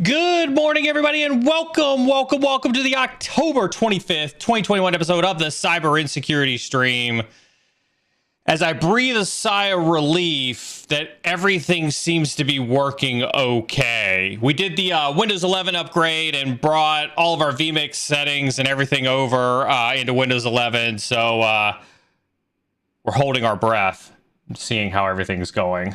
Good morning, everybody, and welcome to the October 25th, 2021 episode of the Cyber Insecurity stream. As I breathe a sigh of relief that everything seems to be working okay. We did the Windows 11 upgrade and brought all of our vMix settings and everything over into Windows 11, so we're holding our breath, seeing how everything's going.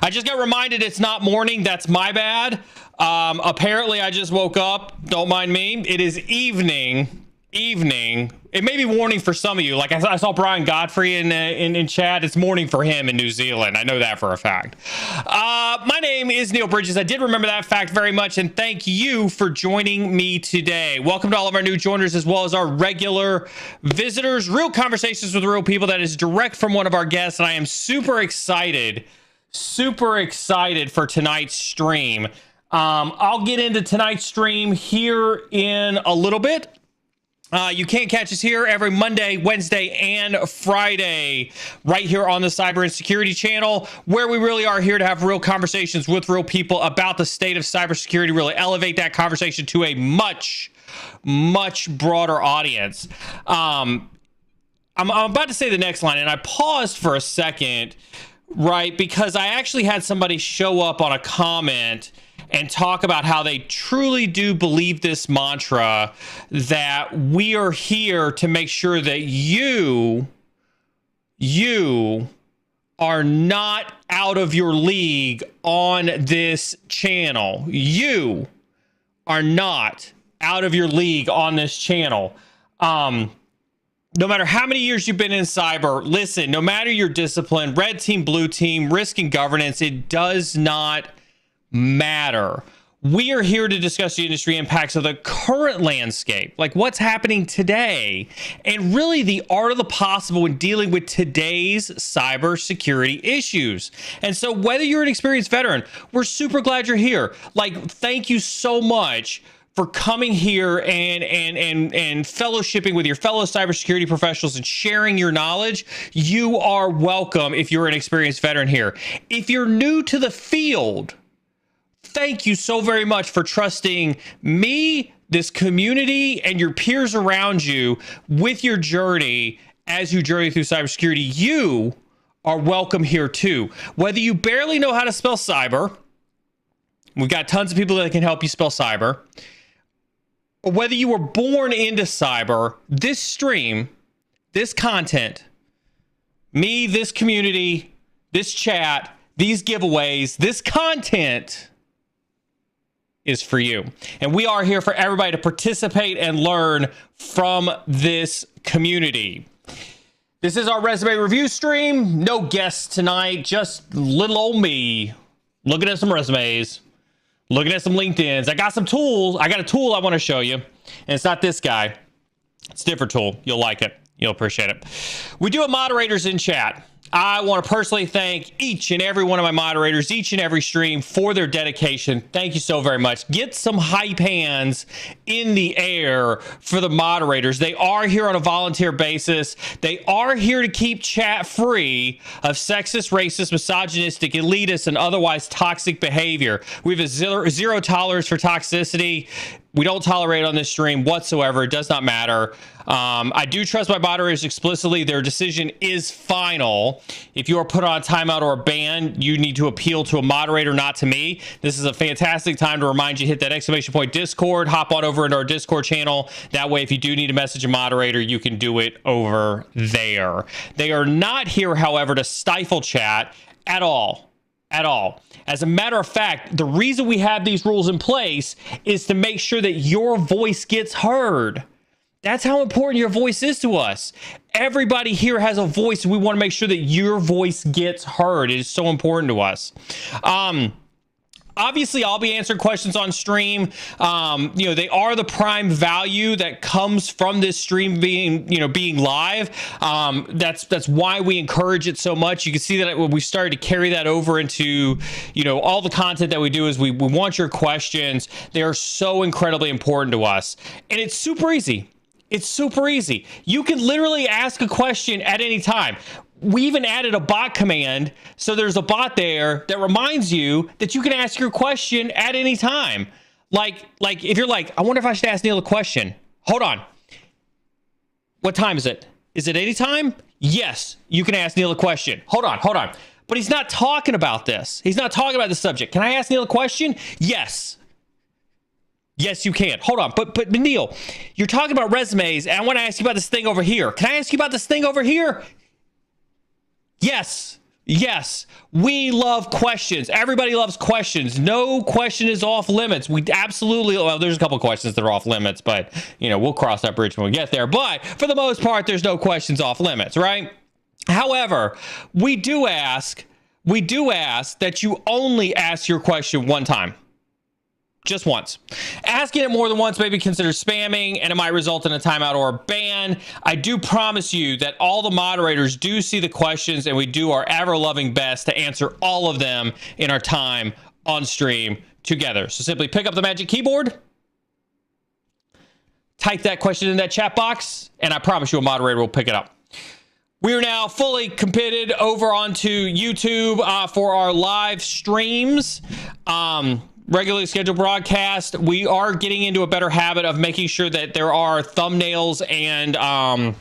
I just got reminded it's not morning. That's my bad. Apparently I just woke up. Don't mind me. It is evening. It may be morning for some of you. Like I saw Brian Godfrey in chat. It's morning for him in New Zealand. I know that for a fact. My name is Neil Bridges. I did remember that fact very much, and thank you for joining me today. Welcome to all of our new joiners as well as our regular visitors. Real conversations with real people. That is direct from one of our guests, and I am super excited for tonight's stream. I'll get into tonight's stream here in a little bit. You can't catch us here every Monday, Wednesday, and Friday right here on the Cyber Insecurity channel, where we really are here to have real conversations with real people about the state of cybersecurity, really elevate that conversation to a much broader audience. I'm about to say the next line, and I paused for a second, right, because I actually had somebody show up on a comment and talk about how they truly do believe this mantra that we are here to make sure that you are not out of your league on this channel. You are not out of your league on this channel. No matter how many years you've been in cyber, listen, no matter your discipline, red team, blue team, risk and governance, it does not matter. We are here to discuss the industry impacts of the current landscape, like what's happening today, and really the art of the possible in dealing with today's cybersecurity issues. And so whether you're an experienced veteran, we're super glad you're here. Like, thank you so much for coming here and fellowshipping with your fellow cybersecurity professionals and sharing your knowledge. You are welcome if you're an experienced veteran here. If you're new to the field, thank you so very much for trusting me, this community, and your peers around you with your journey as you journey through cybersecurity. You are welcome here too. Whether you barely know how to spell cyber, we've got tons of people that can help you spell cyber, or whether you were born into cyber, this stream, this content, me, this community, this chat, these giveaways, this content is for you. And we are here for everybody to participate and learn from this community. This is our resume review stream. No guests tonight, just little old me looking at some resumes, looking at some LinkedIns. I got some tools. I got a tool I want to show you, and it's not this guy. It's a different tool. You'll like it. You'll appreciate it. We do have moderators in chat. I want to personally thank each and every one of my moderators, each and every stream, for their dedication. Thank you so very much. Get some hype hands in the air for the moderators. They are here on a volunteer basis. They are here to keep chat free of sexist, racist, misogynistic, elitist, and otherwise toxic behavior. We have a zero tolerance for toxicity. We don't tolerate on this stream whatsoever. It does not matter. I do trust my moderators explicitly. Their decision is final. If you are put on a timeout or a ban, you need to appeal to a moderator, not to me. This is a fantastic time to remind you, hit that exclamation point Discord, hop on over into our Discord channel. That way, if you do need to message a moderator, you can do it over there. They are not here, however, to stifle chat at all. As a matter of fact, the reason we have these rules in place is to make sure that your voice gets heard. That's how important your voice is to us. Everybody here has a voice, and we want to make sure that your voice gets heard. It is so important to us. Obviously, I'll be answering questions on stream. They are the prime value that comes from this stream being live. That's why we encourage it so much. You can see that we started to carry that over into, all the content that we do is we want your questions. They are so incredibly important to us. And it's super easy. It's super easy. You can literally ask a question at any time. we even added a bot command. So there's a bot there that reminds you that you can ask your question at any time. Like if you're like, I wonder if I should ask Neil a question. Hold on. What time is it? Is it any time? Yes, you can ask Neil a question. Hold on. But he's not talking about this. He's not talking about the subject. Can I ask Neil a question? Yes. Yes, you can. Hold on. But Neil, you're talking about resumes, and I want to ask you about this thing over here. Can I ask you about this thing over here? Yes. Yes. We love questions. Everybody loves questions. No question is off limits. We absolutely, well, there's a couple questions that are off limits, but we'll cross that bridge when we get there. But for the most part, there's no questions off limits, right? However, we do ask that you only ask your question one time. Just once. Asking it more than once may be considered spamming, and it might result in a timeout or a ban. I do promise you that all the moderators do see the questions, and we do our ever-loving best to answer all of them in our time on stream together. So simply pick up the magic keyboard, type that question in that chat box, and I promise you a moderator will pick it up. We are now fully committed over onto YouTube for our live streams. Regularly scheduled broadcast. We are getting into a better habit of making sure that there are thumbnails and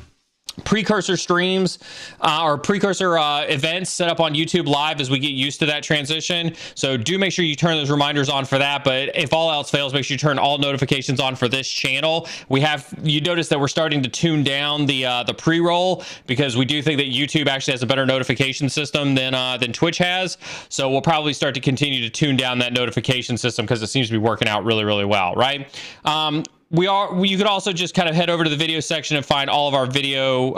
precursor streams or precursor events set up on YouTube Live as we get used to that transition. So do make sure you turn those reminders on for that. But if all else fails, make sure you turn all notifications on for this channel. You notice that we're starting to tune down the pre-roll because we do think that YouTube actually has a better notification system than Twitch has. So we'll probably start to continue to tune down that notification system because it seems to be working out really, really well, right? You could also just kind of head over to the video section and find all of our video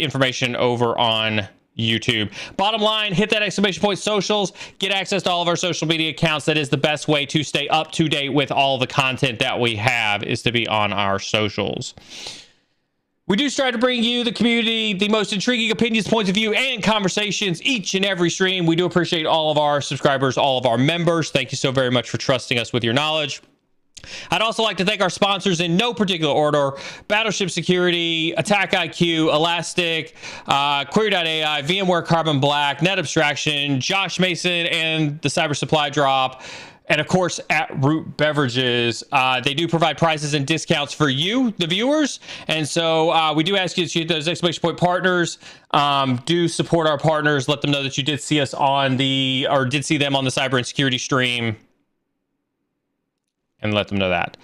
information over on YouTube. Bottom line, hit that exclamation point socials, get access to all of our social media accounts. That is the best way to stay up to date with all the content that we have, is to be on our socials. We do strive to bring you, the community, the most intriguing opinions, points of view, and conversations each and every stream. We do appreciate all of our subscribers, all of our members. Thank you so very much for trusting us with your knowledge. I'd also like to thank our sponsors in no particular order: Battleship Security, Attack IQ, Elastic, Query.ai, VMware Carbon Black, Net Abstraction, Josh Mason, and the Cyber Supply Drop. And of course, at Root Beverages, they do provide prizes and discounts for you, the viewers. And so we do ask you to use those exclamation point partners. Do support our partners. Let them know that you did see us did see them on the Cyber and Security stream. And let them know that.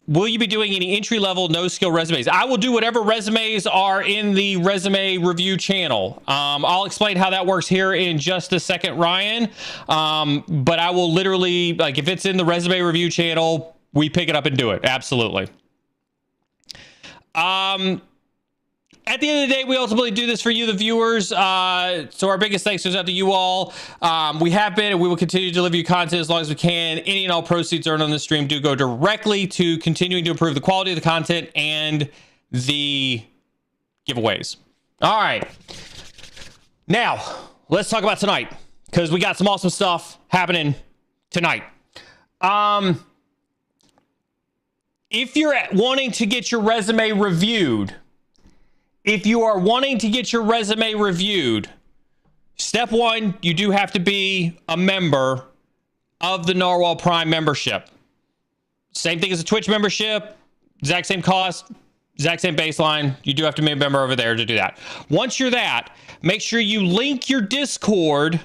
Will you be doing any entry-level, no-skill resumes? I will do whatever resumes are in the resume review channel. I'll explain how that works here in just a second, Ryan. But I will literally, like, if it's in the resume review channel, we pick it up and do it. Absolutely. At the end of the day, we ultimately do this for you, the viewers. So our biggest thanks goes out to you all. We have been and we will continue to deliver you content as long as we can. Any and all proceeds earned on this stream do go directly to continuing to improve the quality of the content and the giveaways. All right. Now, let's talk about tonight, because we got some awesome stuff happening tonight. If you're wanting to get your resume reviewed, if you are wanting to get your resume reviewed, step one, you do have to be a member of the Narwhal Prime membership. Same thing as a Twitch membership, exact same cost, exact same baseline. You do have to be a member over there to do that. Once you're that, make sure you link your Discord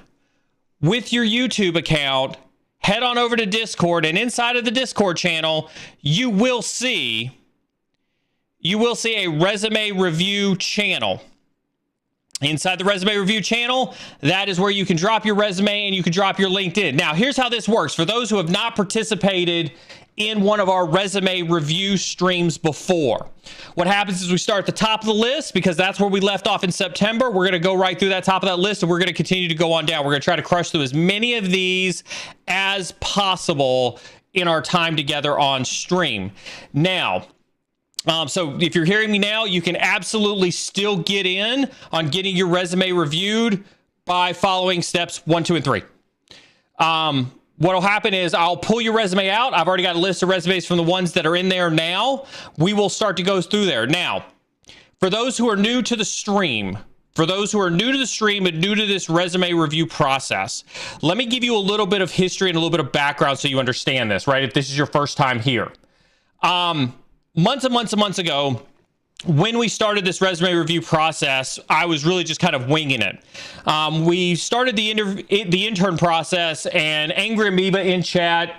with your YouTube account. Head on over to Discord, and inside of the Discord channel, you will see a resume review channel. Inside the resume review channel, that is where you can drop your resume and you can drop your LinkedIn. Now, here's how this works. For those who have not participated in one of our resume review streams before, what happens is we start at the top of the list, because that's where we left off in September. We're going to go right through that top of that list, and we're going to continue to go on down. We're going to try to crush through as many of these as possible in our time together on stream. Now, so if you're hearing me now, you can absolutely still get in on getting your resume reviewed by following steps 1, 2, and 3. What'll happen is I'll pull your resume out. I've already got a list of resumes from the ones that are in there now. We will start to go through there. Now, For those who are new to the stream, and new to this resume review process, let me give you a little bit of history and a little bit of background so you understand this, right? If this is your first time here. Months and months ago, when we started this resume review process, I was really just kind of winging it. We started the intern process, and Angry Amoeba in chat,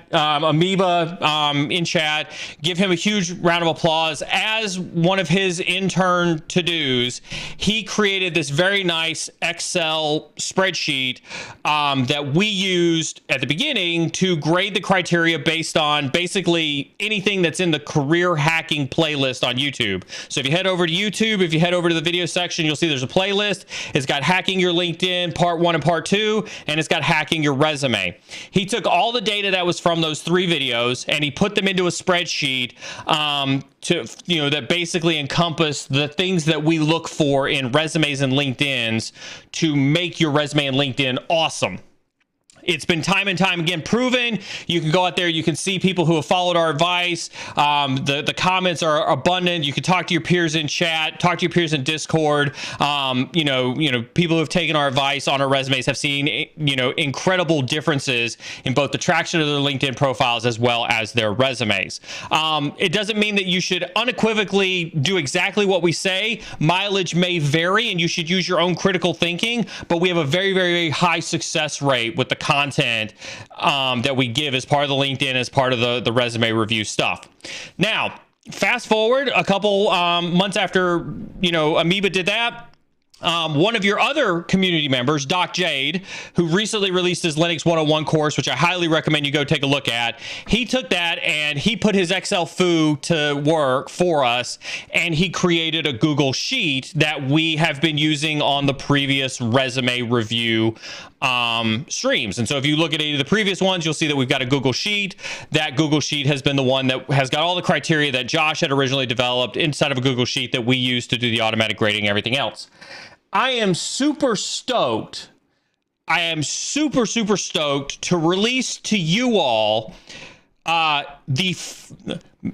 give him a huge round of applause. As one of his intern to-dos, he created this very nice Excel spreadsheet that we used at the beginning to grade the criteria based on basically anything that's in the career hacking playlist on YouTube. So if you head over to YouTube, if you head over to the video section, you'll see there's a playlist. It's got hacking your LinkedIn part 1 and part 2, and it's got hacking your resume. He took all the data that was from those 3 videos and he put them into a spreadsheet that basically encompass the things that we look for in resumes and LinkedIns to make your resume and LinkedIn awesome. It's been time and time again proven. You can go out there, you can see people who have followed our advice. The comments are abundant. You can talk to your peers in chat, talk to your peers in Discord. People who have taken our advice on our resumes have seen, incredible differences in both the traction of their LinkedIn profiles as well as their resumes. It doesn't mean that you should unequivocally do exactly what we say. Mileage may vary and you should use your own critical thinking, but we have a very, very, very high success rate with the content that we give as part of the LinkedIn, as part of the resume review stuff. Now, fast forward a couple months after, Amoeba did that. One of your other community members, Doc Jade, who recently released his Linux 101 course, which I highly recommend you go take a look at. He took that and he put his Excel foo to work for us, and he created a Google Sheet that we have been using on the previous resume review streams. And so if you look at any of the previous ones, you'll see that we've got a Google Sheet. That Google Sheet has been the one that has got all the criteria that Josh had originally developed inside of a Google Sheet that we use to do the automatic grading and everything else. I am super stoked. I am super stoked to release to you all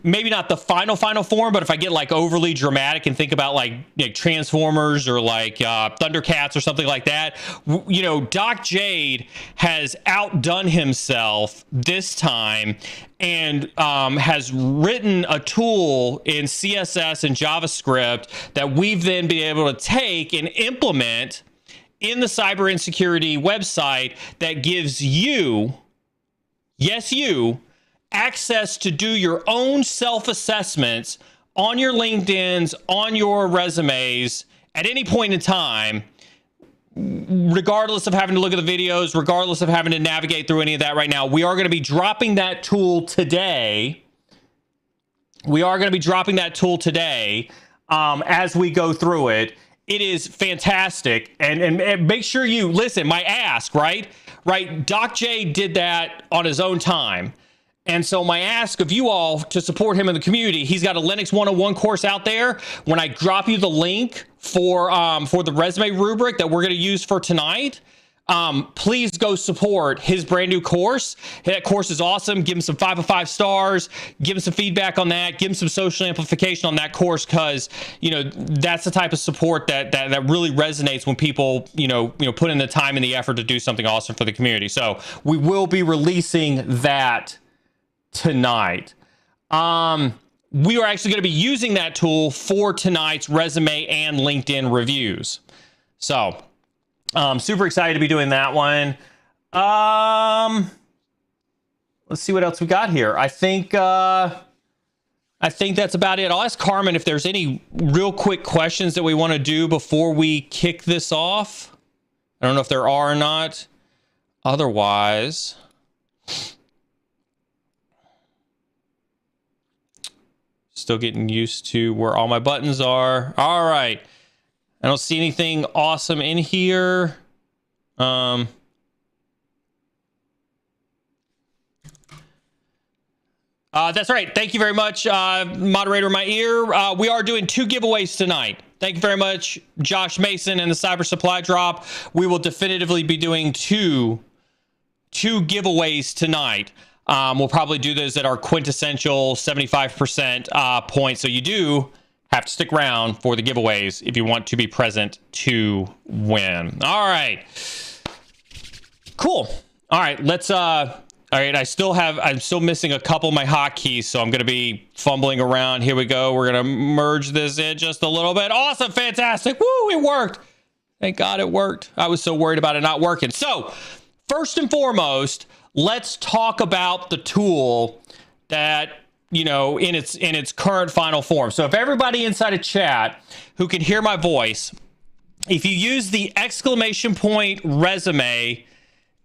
maybe not the final form, but if I get like overly dramatic and think about like Transformers or like Thundercats or something like that, Doc Jade has outdone himself this time and has written a tool in CSS and JavaScript that we've then been able to take and implement in the cyber insecurity website that gives you, yes, you, access to do your own self-assessments on your LinkedIns, on your resumes at any point in time, regardless of having to look at the videos, regardless of having to navigate through any of that right now. We are going to be dropping that tool today. As we go through it. It is fantastic. And make sure you listen, my ask, right? Doc J did that on his own time. And so my ask of you all to support him in the community, he's got a Linux 101 course out there. When I drop you the link for the resume rubric that we're going to use for tonight, please go support his brand new course. That course is awesome. Give him some 5 of 5 stars. Give him some feedback on that. Give him some social amplification on that course, because that's the type of support that really resonates when people put in the time and the effort to do something awesome for the community. So we will be releasing that tonight. We are actually going to be using that tool for tonight's resume and LinkedIn reviews. So super excited to be doing that one. Let's see what else we got here. I think that's about it. I'll ask Carmen if there's any real quick questions that we want to do before we kick this off. I don't know if there are or not. Otherwise, still getting used to where all my buttons are. All right. I don't see anything awesome in here. That's right. Thank you very much, moderator in my ear. We are doing 2 giveaways tonight. Thank you very much, Josh Mason and the Cyber Supply Drop. We will definitively be doing two giveaways tonight. We'll probably do those at our quintessential 75% point. So you do have to stick around for the giveaways if you want to be present to win. All right. Cool. All right, let's all right, I'm still missing a couple of my hotkeys, so I'm going to be fumbling around. Here we go. We're going to merge this in just a little bit. Awesome, fantastic. Woo, it worked. Thank God it worked. I was so worried about it not working. So, first and foremost, let's talk about the tool that, you know, in its current final form. So, if everybody inside of chat who can hear my voice, if you use the !resume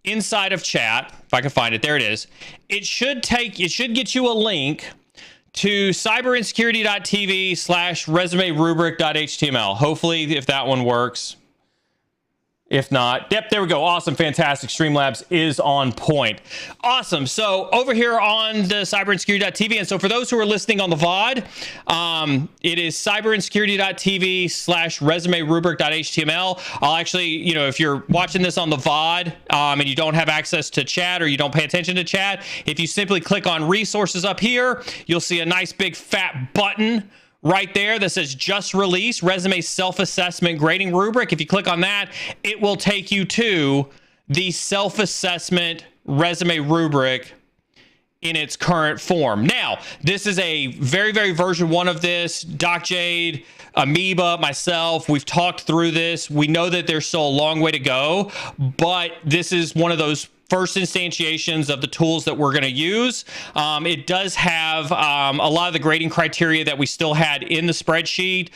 inside of chat, if I can find it, there it is. It should get you a link to cyberinsecurity.tv/resumerubric.html. Hopefully, if that one works. If not, yep, there we go. Awesome, fantastic. Streamlabs is on point. Awesome. So over here on the cyberinsecurity.tv, and so for those who are listening on the VOD, it is cyberinsecurity.tv/resumerubric.html. I'll actually, you know, if you're watching this on the VOD and you don't have access to chat or you don't pay attention to chat, if you simply click on resources up here, you'll see a nice big fat button right there that says just released resume self-assessment grading rubric. If you click on that, it will take you to the self-assessment resume rubric in its current form. Now, this is a very, very version 1 of this. Doc Jade, Amoeba, myself, we've talked through this. We know that there's still a long way to go, but this is one of those first instantiations of the tools that we're going to use. It does have a lot of the grading criteria that we still had in the spreadsheet.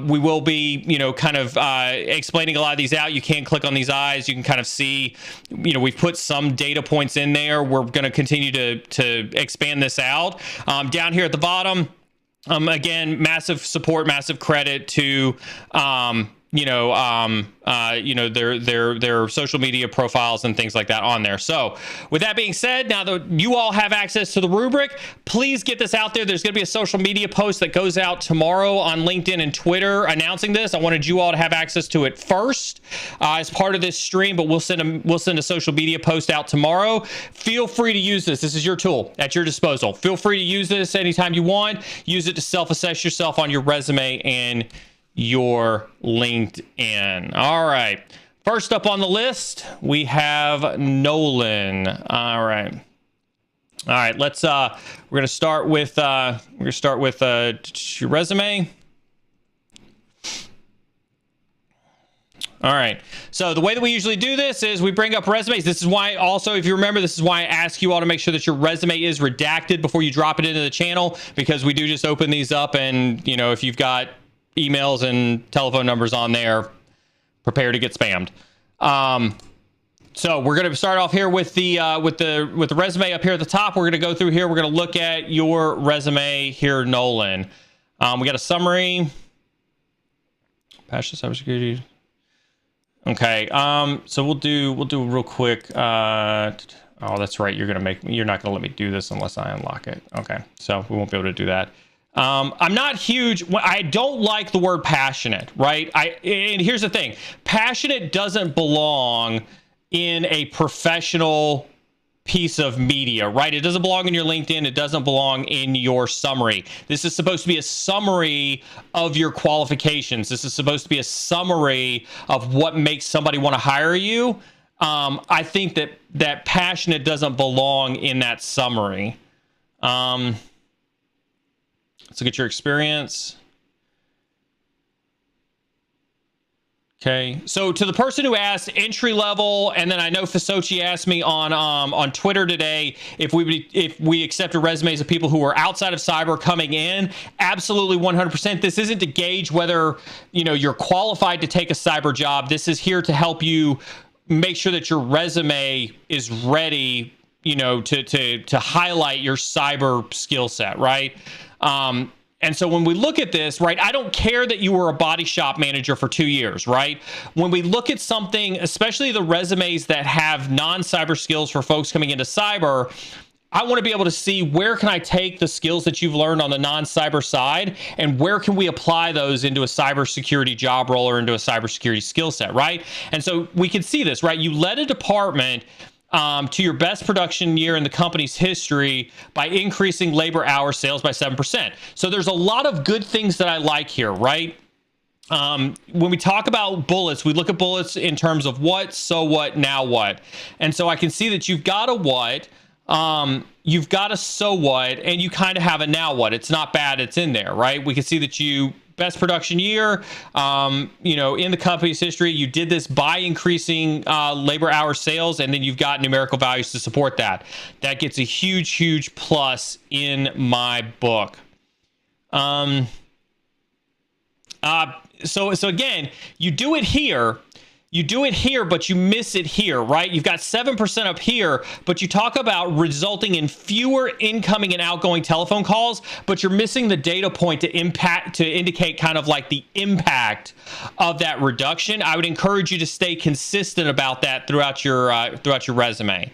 We will be, you know, kind of explaining a lot of these out. You can click on these eyes. You can kind of see, you know, we've put some data points in there. We're going to continue to expand this out. Down here at the bottom, again, massive support, massive credit to their social media profiles and things like that on there. So with that being said, now that you all have access to the rubric, please get this out there. There's going to be a social media post that goes out tomorrow on LinkedIn and Twitter announcing this. I wanted you all to have access to it first as part of this stream, but we'll send a social media post out tomorrow. Feel free to use this. This is your tool at your disposal. Feel free to use this anytime you want. Use it to self-assess yourself on your resume and your LinkedIn. All right. First up on the list, we have Nolan. All right. Let's we're going to start with your resume. All right. So the way that we usually do this is we bring up resumes. This is why also, if you remember, this is why I ask you all to make sure that your resume is redacted before you drop it into the channel, because we do just open these up, and, you know, if you've got emails and telephone numbers on there, prepare to get spammed. So we're going to start off here with the resume up here at the top. We're going to go through here. We're going to look at your resume here, Nolan. We got a summary. Passion cybersecurity. Okay. So we'll do real quick. Oh, that's right. You're not going to let me do this unless I unlock it. Okay. So we won't be able to do that. I'm not huge. I don't like the word passionate, right? And here's the thing. Passionate doesn't belong in a professional piece of media, right? It doesn't belong in your LinkedIn. It doesn't belong in your summary. This is supposed to be a summary of your qualifications. This is supposed to be a summary of what makes somebody want to hire you. I think that passionate doesn't belong in that summary. Let's look at your experience. Okay, so to the person who asked entry level, and then I know Fasochi asked me on Twitter today if we accepted resumes of people who are outside of cyber coming in. Absolutely, 100%. This isn't to gauge whether, you know, you're qualified to take a cyber job. This is here to help you make sure that your resume is ready, you know, to highlight your cyber skill set, right? And so when we look at this, right, I don't care that you were a body shop manager for 2 years, right? When we look at something, especially the resumes that have non-cyber skills for folks coming into cyber, I want to be able to see where can I take the skills that you've learned on the non-cyber side, and where can we apply those into a cybersecurity job role or into a cybersecurity skill set, right? And so we can see this, right? You led a department to your best production year in the company's history by increasing labor hour sales by 7%. So there's a lot of good things that I like here, right? When we talk about bullets, we look at bullets in terms of what, so what, now what. And so I can see that you've got a what, you've got a so what, and you kind of have a now what. It's not bad, it's in there, right? We can see that you best production year, you know, in the company's history, you did this by increasing labor hour sales, and then you've got numerical values to support that. That gets a huge, huge plus in my book. So again, you do it here, but you miss it here, right? You've got 7% up here, but you talk about resulting in fewer incoming and outgoing telephone calls, but you're missing the data point to indicate kind of like the impact of that reduction. I would encourage you to stay consistent about that throughout your resume.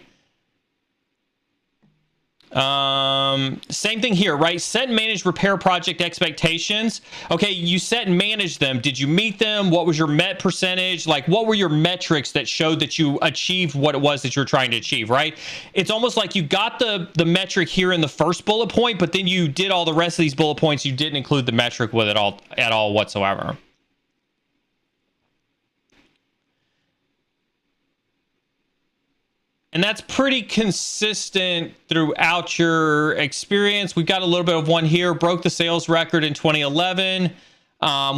Same thing here, right? Set and manage repair project expectations. Okay, you set and manage them. Did you meet them? What was your met percentage? Like, what were your metrics that showed that you achieved what it was that you're trying to achieve, right? It's almost like you got the metric here in the first bullet point, but then you did all the rest of these bullet points. You didn't include the metric with it all at all whatsoever. And that's pretty consistent throughout your experience. We've got a little bit of one here. Broke the sales record in 2011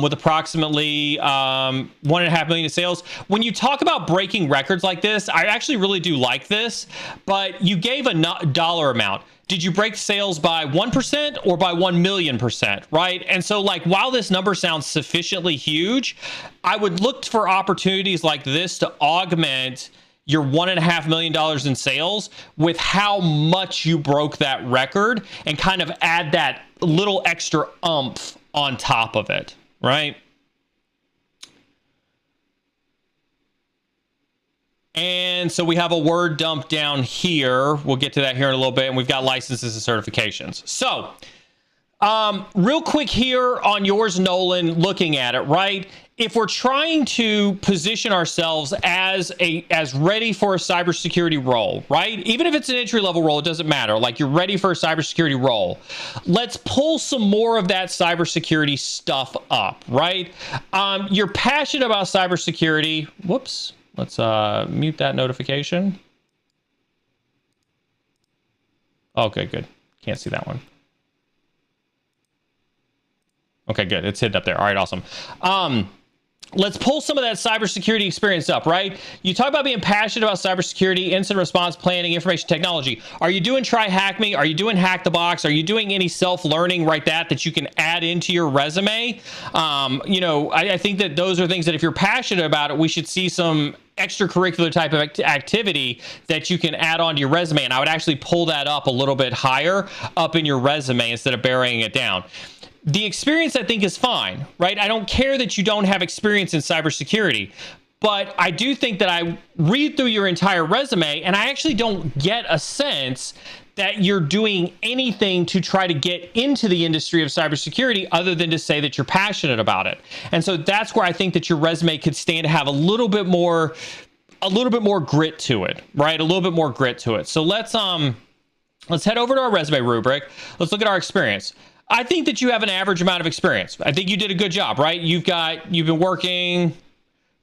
with approximately 1.5 million in sales. When you talk about breaking records like this, I actually really do like this, but you gave a dollar amount. Did you break sales by 1% or by 1 million%, right? And so, like, while this number sounds sufficiently huge, I would look for opportunities like this to augment your $1.5 million in sales with how much you broke that record and kind of add that little extra oomph on top of it, right? And so we have a word dump down here. We'll get to that here in a little bit. And we've got licenses and certifications. So real quick here on yours, Nolan, looking at it, right? If we're trying to position ourselves as ready for a cybersecurity role, right? Even if it's an entry-level role, it doesn't matter. Like, you're ready for a cybersecurity role. Let's pull some more of that cybersecurity stuff up, right? You're passionate about cybersecurity. Whoops. Let's mute that notification. Okay, good. Can't see that one. Okay, good. It's hidden up there. All right, awesome. Let's pull some of that cybersecurity experience up, right? You talk about being passionate about cybersecurity, incident response planning, information technology. Are you doing Try Hack Me? Are you doing Hack the Box? Are you doing any self-learning like that you can add into your resume? You know, I think that those are things that if you're passionate about it, we should see some extracurricular type of activity that you can add onto your resume. And I would actually pull that up a little bit higher up in your resume instead of burying it down. The experience, I think, is fine, right? I don't care that you don't have experience in cybersecurity, but I do think that I read through your entire resume and I actually don't get a sense that you're doing anything to try to get into the industry of cybersecurity other than to say that you're passionate about it. And so that's where I think that your resume could stand to have a little bit more grit to it, right? A little bit more grit to it. So let's head over to our resume rubric. Let's look at our experience. I think that you have an average amount of experience. I think you did a good job, right? You've been working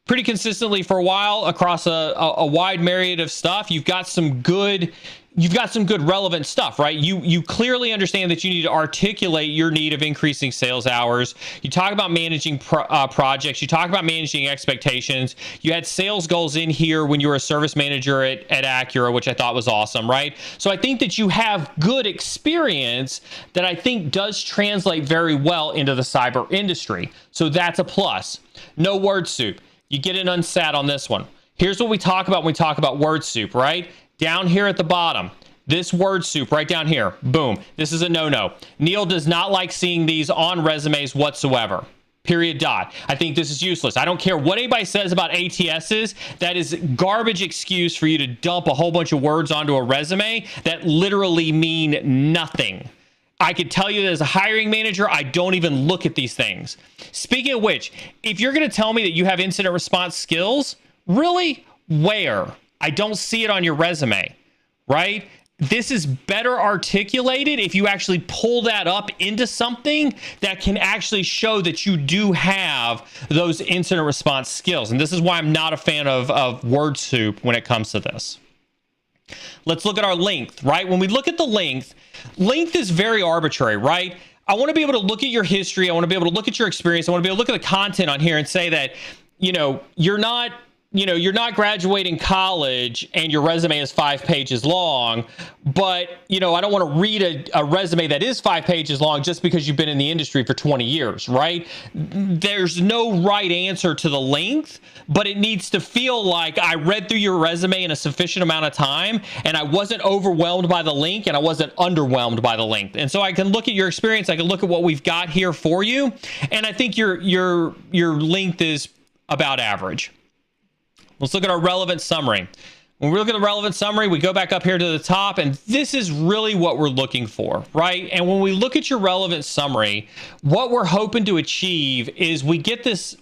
pretty consistently for a while across a wide myriad of stuff. You've got some good relevant stuff, right? You clearly understand that you need to articulate your need of increasing sales hours. You talk about managing projects. You talk about managing expectations. You had sales goals in here when you were a service manager at Acura, which I thought was awesome, right? So I think that you have good experience that I think does translate very well into the cyber industry. So that's a plus. No word soup. You get an unsat on this one. Here's what we talk about when we talk about word soup, right? Down here at the bottom, this word soup right down here, boom, this is a no-no. Neil does not like seeing these on resumes whatsoever. Period, dot. I think this is useless. I don't care what anybody says about ATSs. That is garbage excuse for you to dump a whole bunch of words onto a resume that literally mean nothing. I could tell you that as a hiring manager, I don't even look at these things. Speaking of which, if you're going to tell me that you have incident response skills, really, where? I don't see it on your resume, right? This is better articulated if you actually pull that up into something that can actually show that you do have those incident response skills. And this is why I'm not a fan of word soup when it comes to this. Let's look at our length, right? When we look at the length is very arbitrary, right? I want to be able to look at your history. I want to be able to look at your experience. I want to be able to look at the content on here and say that, you're not graduating college and your resume is 5 pages long, but, I don't want to read a resume that is 5 pages long just because you've been in the industry for 20 years, right? There's no right answer to the length, but it needs to feel like I read through your resume in a sufficient amount of time and I wasn't overwhelmed by the length and I wasn't underwhelmed by the length. And so I can look at your experience, I can look at what we've got here for you, and I think your length is about average. Let's look at our relevant summary. When we look at the relevant summary, we go back up here to the top, and this is really what we're looking for, right? And when we look at your relevant summary, what we're hoping to achieve is we get this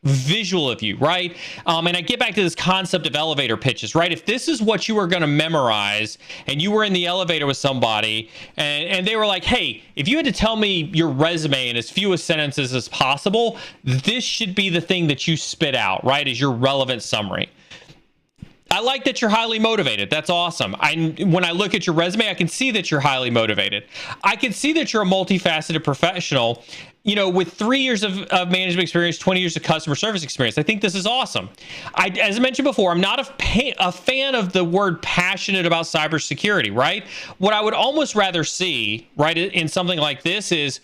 visual of you, right? And I get back to this concept of elevator pitches, right? If this is what you were going to memorize and you were in the elevator with somebody and they were like, hey, if you had to tell me your resume in as few sentences as possible, this should be the thing that you spit out, right? As your relevant summary. I like that you're highly motivated. That's awesome. When I look at your resume, I can see that you're highly motivated. I can see that you're a multifaceted professional, with 3 years of management experience, 20 years of customer service experience. I think this is awesome. As I mentioned before, I'm not a fan of the word passionate about cybersecurity, right? What I would almost rather see, right, in something like this is,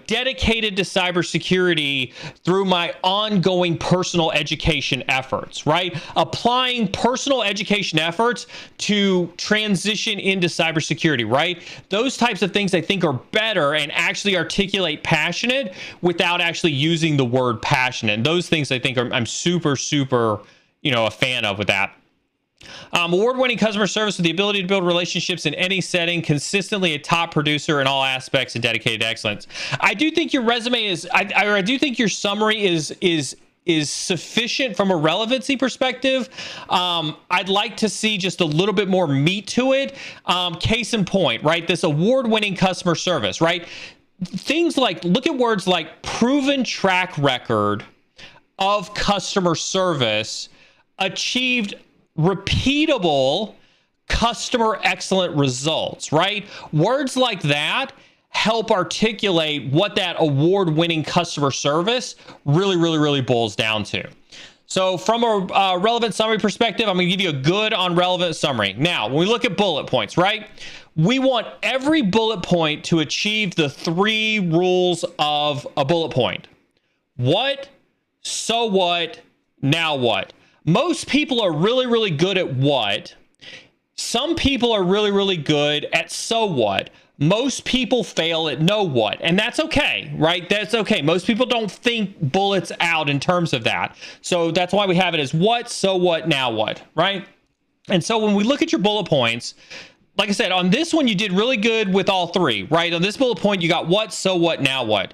dedicated to cybersecurity through my ongoing personal education efforts, right? Applying personal education efforts to transition into cybersecurity, right? Those types of things I think are better and actually articulate passionate without actually using the word passionate. And those things I think I'm super, super, a fan of with that. Award-winning customer service with the ability to build relationships in any setting, consistently a top producer in all aspects and dedicated to excellence. I do think your resume is, I do think your summary is sufficient from a relevancy perspective. I'd like to see just a little bit more meat to it. Case in point, right? This award-winning customer service, right? Things like, look at words like proven track record of customer service, achieved repeatable customer excellent results, right? Words like that help articulate what that award-winning customer service really boils down to. So from a relevant summary perspective, I'm going to give you a good on relevant summary. Now, when we look at bullet points, right? We want every bullet point to achieve the 3 rules of a bullet point. What, so what, now what? Most people are really good at what. Some people are really good at so what. Most people fail at know what. And that's okay, right? That's okay. Most people don't think bullets out in terms of that. So that's why we have it as what, so what, now what, right? And so when we look at your bullet points, like I said, on this one, you did really good with all 3, right? On this bullet point, you got what, so what, now what.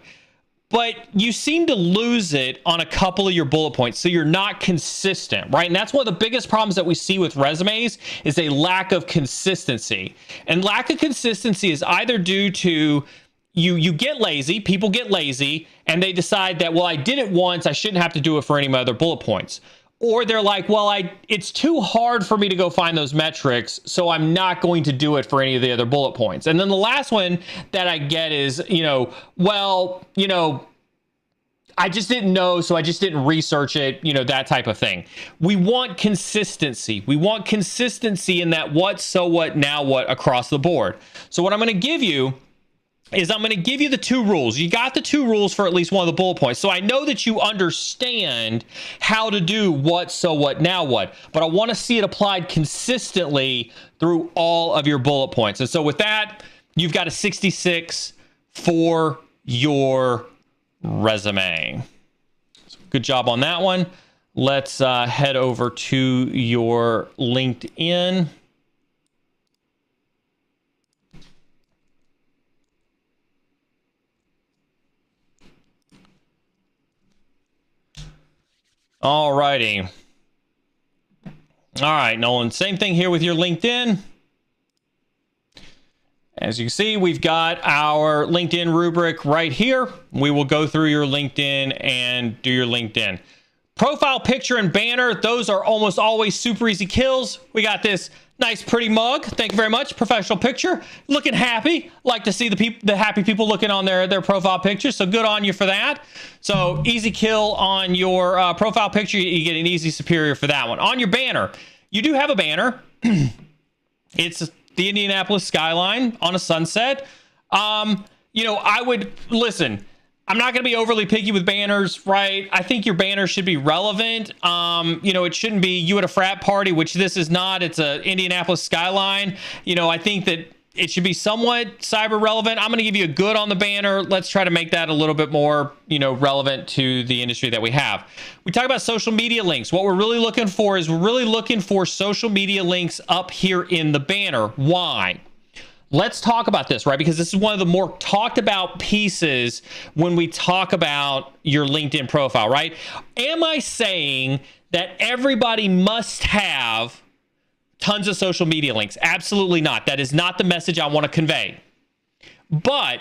But you seem to lose it on a couple of your bullet points, so you're not consistent, right? And that's one of the biggest problems that we see with resumes is a lack of consistency. And lack of consistency is either due to you get lazy, people get lazy, and they decide that, well, I did it once, I shouldn't have to do it for any of my other bullet points. Or they're like, well, it's too hard for me to go find those metrics, so I'm not going to do it for any of the other bullet points. And then the last one that I get is, I just didn't know, so I just didn't research it, that type of thing. We want consistency. We want consistency in that what, so what, now what across the board. So what I'm going to give you is I'm going to give you the 2 rules. You got the 2 rules for at least one of the bullet points. So I know that you understand how to do what, so what, now what, but I want to see it applied consistently through all of your bullet points. And so with that, you've got a 66 for your resume. So good job on that one. Let's head over to your LinkedIn. All righty. All right, Nolan, same thing here with your LinkedIn. As you can see, we've got our LinkedIn rubric right here. We will go through your LinkedIn and do your LinkedIn. Profile picture and banner, those are almost always super easy kills. We got this nice pretty mug. Thank you very much. Professional picture. Looking happy. Like to see the happy people looking on their profile picture. So good on you for that. So easy kill on your profile picture. You get an easy superior for that one. On your banner, you do have a banner. It's the Indianapolis skyline on a sunset. You know, I would listen. I'm not going to be overly picky with banners, right? I think your banner should be relevant. You know, it shouldn't be you at a frat party, which this is not. It's a Indianapolis skyline. You know, I think that it should be somewhat cyber relevant. I'm going to give you a good on the banner. Let's try to make that a little bit more, you know, relevant to the industry that we have. We talk about social media links. What we're really looking for is we're really looking for social media links up here in the banner. Why? Let's talk about this, right? Because this is one of the more talked about pieces when we talk about your LinkedIn profile, right? Am I saying that everybody must have tons of social media links? Absolutely not. That is not the message I want to convey. But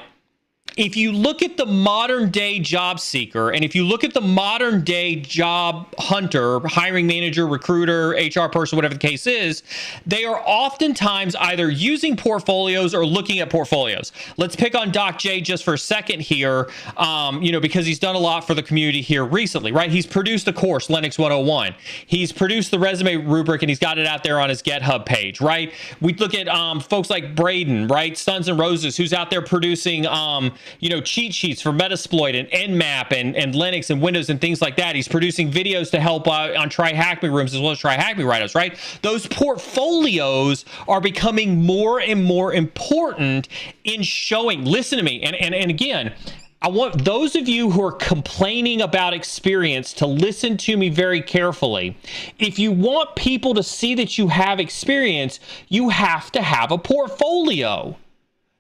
if you look at the modern day job seeker, and if you look at the modern day job hunter, hiring manager, recruiter, HR person, whatever the case is, they are oftentimes either using portfolios or looking at portfolios. Let's pick on Doc J just for a second here, you know, because he's done a lot for the community here recently, right? He's produced a course, Linux 101. He's produced the resume rubric, and he's got it out there on his GitHub page, right? We look at folks like Braden, right? Sons and Roses, who's out there producing, you know, cheat sheets for Metasploit and Nmap and Linux and Windows and things like that. He's producing videos to help on Try Hack Me rooms as well as Try Hack Me write-ups, right? Those portfolios are becoming more and more important in showing. Listen to me. And again, I want those of you who are complaining about experience to listen to me very carefully. If you want people to see that you have experience, you have to have a portfolio.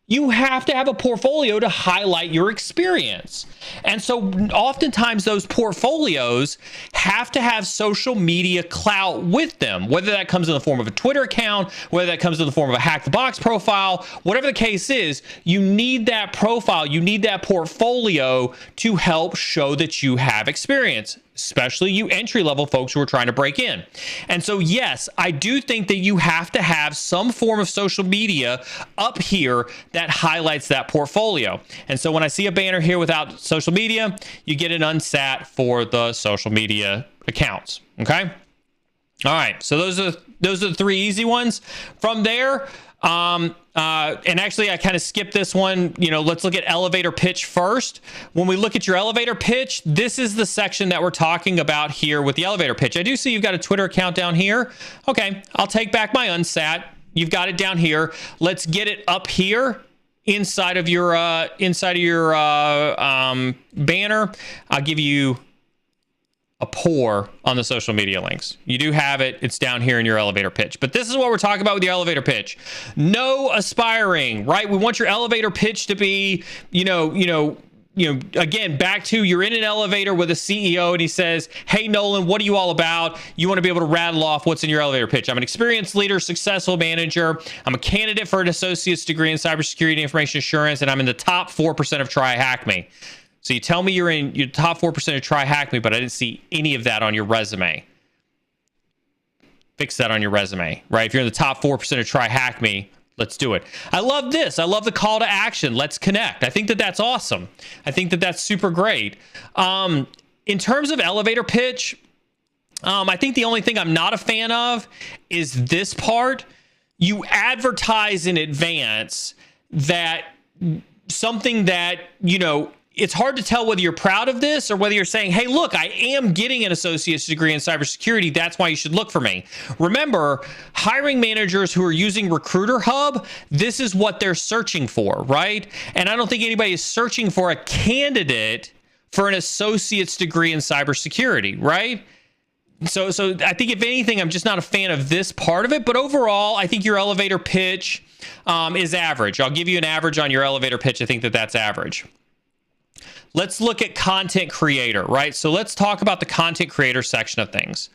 You have to have a portfolio to highlight your experience. And so oftentimes those portfolios have to have social media clout with them, whether that comes in the form of a Twitter account, whether that comes in the form of a Hack the Box profile, whatever the case is, you need that profile, you need that portfolio to help show that you have experience, especially you entry-level folks who are trying to break in. And so, yes, I do think that you have to have some form of social media up here that highlights that portfolio. And so when I see a banner here without social media, you get an unsat for the social media accounts, okay? All right, so those are the three easy ones. From there, and actually I kind of skipped this one. You know, let's look at elevator pitch first. When we look at your elevator pitch, this is the section that we're talking about here with the elevator pitch. I do see you've got a Twitter account down here. Okay, I'll take back my unsat. You've got it down here. Let's get it up here inside of your banner. I'll give you a pour on the social media links. You do have it. It's down here in your elevator pitch. But this is what we're talking about with your elevator pitch. No aspiring, right? We want your elevator pitch to be, again, back to you're in an elevator with a CEO and he says, "Hey, Nolan, what are you all about?" You want to be able to rattle off what's in your elevator pitch. I'm an experienced leader, successful manager. I'm a candidate for an associate's degree in cybersecurity and information assurance, and I'm in the top 4% of Try Hack Me. So you tell me you're in your top 4% of Try Hack Me, but I didn't see any of that on your resume. Fix that on your resume, right? If you're in the top 4% of Try Hack Me, let's do it. I love this. I love the call to action. Let's connect. I think that that's awesome. I think that that's super great. In terms of elevator pitch, I think the only thing I'm not a fan of is this part. You advertise in advance that something that, it's hard to tell whether you're proud of this or whether you're saying, "Hey, look, I am getting an associate's degree in cybersecurity. That's why you should look for me." Remember, hiring managers who are using Recruiter Hub, this is what they're searching for, right? And I don't think anybody is searching for a candidate for an associate's degree in cybersecurity, right? So I think if anything, I'm just not a fan of this part of it. But overall, I think your elevator pitch is average. I'll give you an average on your elevator pitch. I think that that's average. Let's look at content creator, right? So let's talk about the content creator section of things.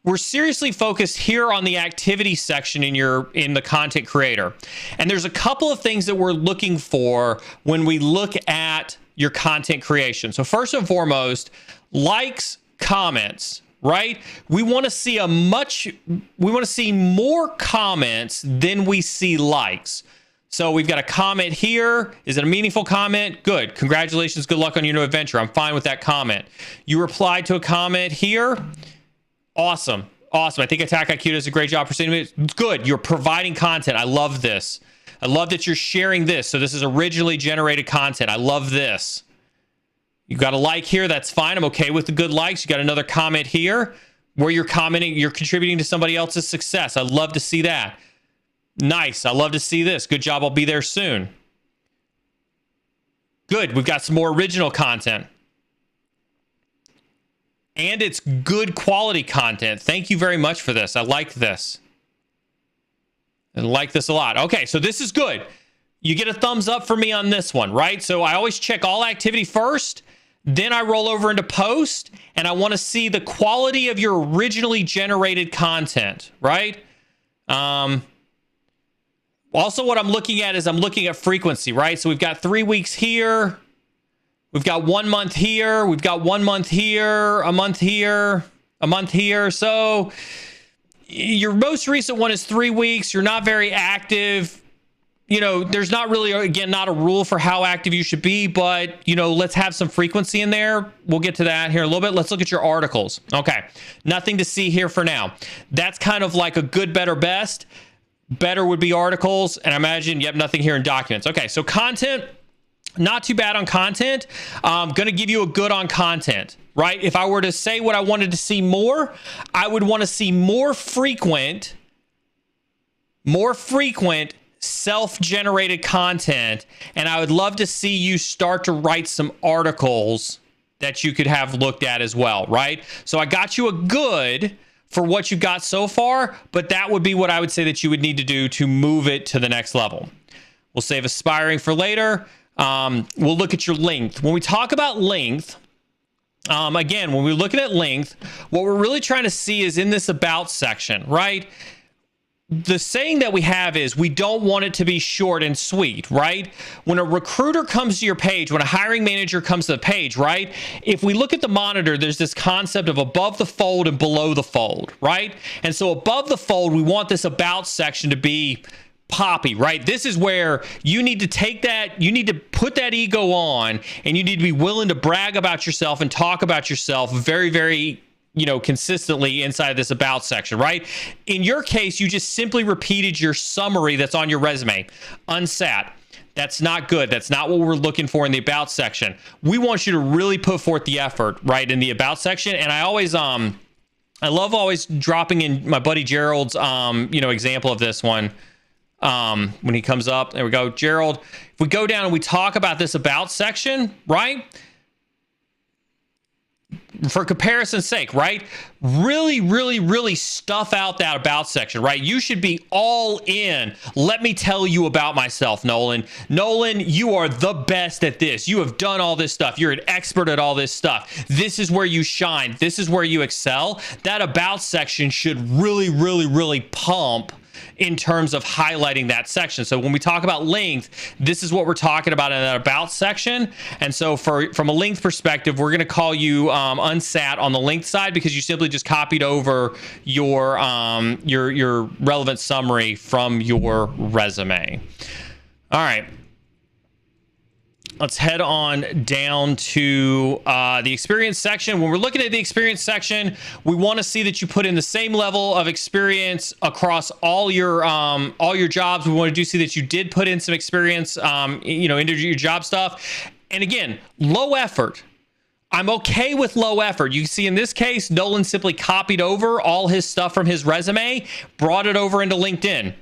we're seriously focused here on the activity section in the content creator. And there's a couple of things that we're looking for when we look at your content creation. So first and foremost, likes, comments, right? We want to see more comments than we see likes. So we've got a comment here. Is it a meaningful comment? Good. Congratulations. Good luck on your new adventure. I'm fine with that comment. You replied to a comment here. Awesome. Awesome. I think Attack IQ does a great job presenting it. Good. You're providing content. I love this. I love that you're sharing this. So this is originally generated content. I love this. You got a like here. That's fine. I'm okay with the good likes. You got another comment here where you're commenting. You're contributing to somebody else's success. I love to see that. Nice. I love to see this. Good job. I'll be there soon. Good. We've got some more original content. And it's good quality content. Thank you very much for this. I like this. I like this a lot. Okay, so this is good. You get a thumbs up for me on this one, right? So I always check all activity first. Then I roll over into post, and I want to see the quality of your originally generated content, right? Also, what I'm looking at is I'm looking at frequency, right? So we've got 3 weeks here. We've got 1 month here. We've got 1 month here, a month here, a month here. So your most recent one is 3 weeks. You're not very active. You know, there's not really, again, not a rule for how active you should be, but, you know, let's have some frequency in there. We'll get to that here in a little bit. Let's look at your articles. Okay. Nothing to see here for now. That's kind of like a good, better, best. Better would be articles, and I imagine, yep, nothing here in documents. Okay, so content, not too bad on content. Going to give you a good on content, right? If I were to say what I wanted to see more, I would want to see more frequent self-generated content, and I would love to see you start to write some articles that you could have looked at as well, right? So I got you a good for what you've got so far, but that would be what I would say that you would need to do to move it to the next level. We'll save aspiring for later. We'll look at your length. When we talk about length, again, when we're looking at length, what we're really trying to see is in this about section, right? The saying that we have is we don't want it to be short and sweet, right? When a recruiter comes to your page, when a hiring manager comes to the page, right? If we look at the monitor, there's this concept of above the fold and below the fold, right? And so above the fold, we want this about section to be poppy, right? This is where you need to take that, you need to put that ego on, and you need to be willing to brag about yourself and talk about yourself very, very, you know, consistently inside of this about section, right? In your case, you just simply repeated your summary that's on your resume. Unsat. That's not good. That's not what we're looking for in the about section. We want you to really put forth the effort, right, in the about section. And I always, I love always dropping in my buddy Gerald's, you know, example of this one. When he comes up, there we go. Gerald, if we go down and we talk about this about section, right? For comparison's sake, right? Really, really, really stuff out that about section, right? You should be all in. Let me tell you about myself, Nolan. Nolan, you are the best at this. You have done all this stuff. You're an expert at all this stuff. This is where you shine. This is where you excel. That about section should really, really, really pump in terms of highlighting that section. So when we talk about length, this is what we're talking about in that about section. And so from a length perspective, we're going to call you unsat on the length side because you simply just copied over your relevant summary from your resume. All right. Let's head on down to the experience section. When we're looking at the experience section, we want to see that you put in the same level of experience across all your jobs. We want to see that you did put in some experience, you know, into your job stuff. And again, low effort. I'm okay with low effort. You can see in this case, Nolan simply copied over all his stuff from his resume, brought it over into LinkedIn.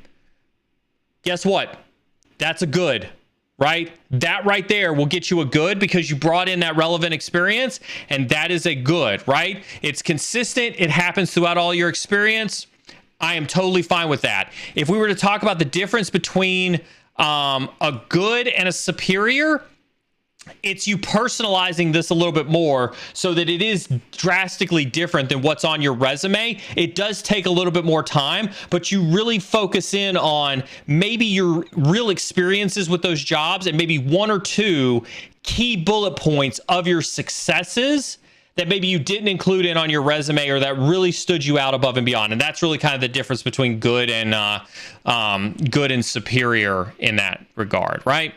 Guess what? That's a good. Right? That right there will get you a good because you brought in that relevant experience, and that is a good, right? It's consistent. It happens throughout all your experience. I am totally fine with that. If we were to talk about the difference between a good and a superior, it's you personalizing this a little bit more so that it is drastically different than what's on your resume. It does take a little bit more time, but you really focus in on maybe your real experiences with those jobs and maybe one or two key bullet points of your successes that maybe you didn't include in on your resume or that really stood you out above and beyond. And that's really kind of the difference between good and superior in that regard, right?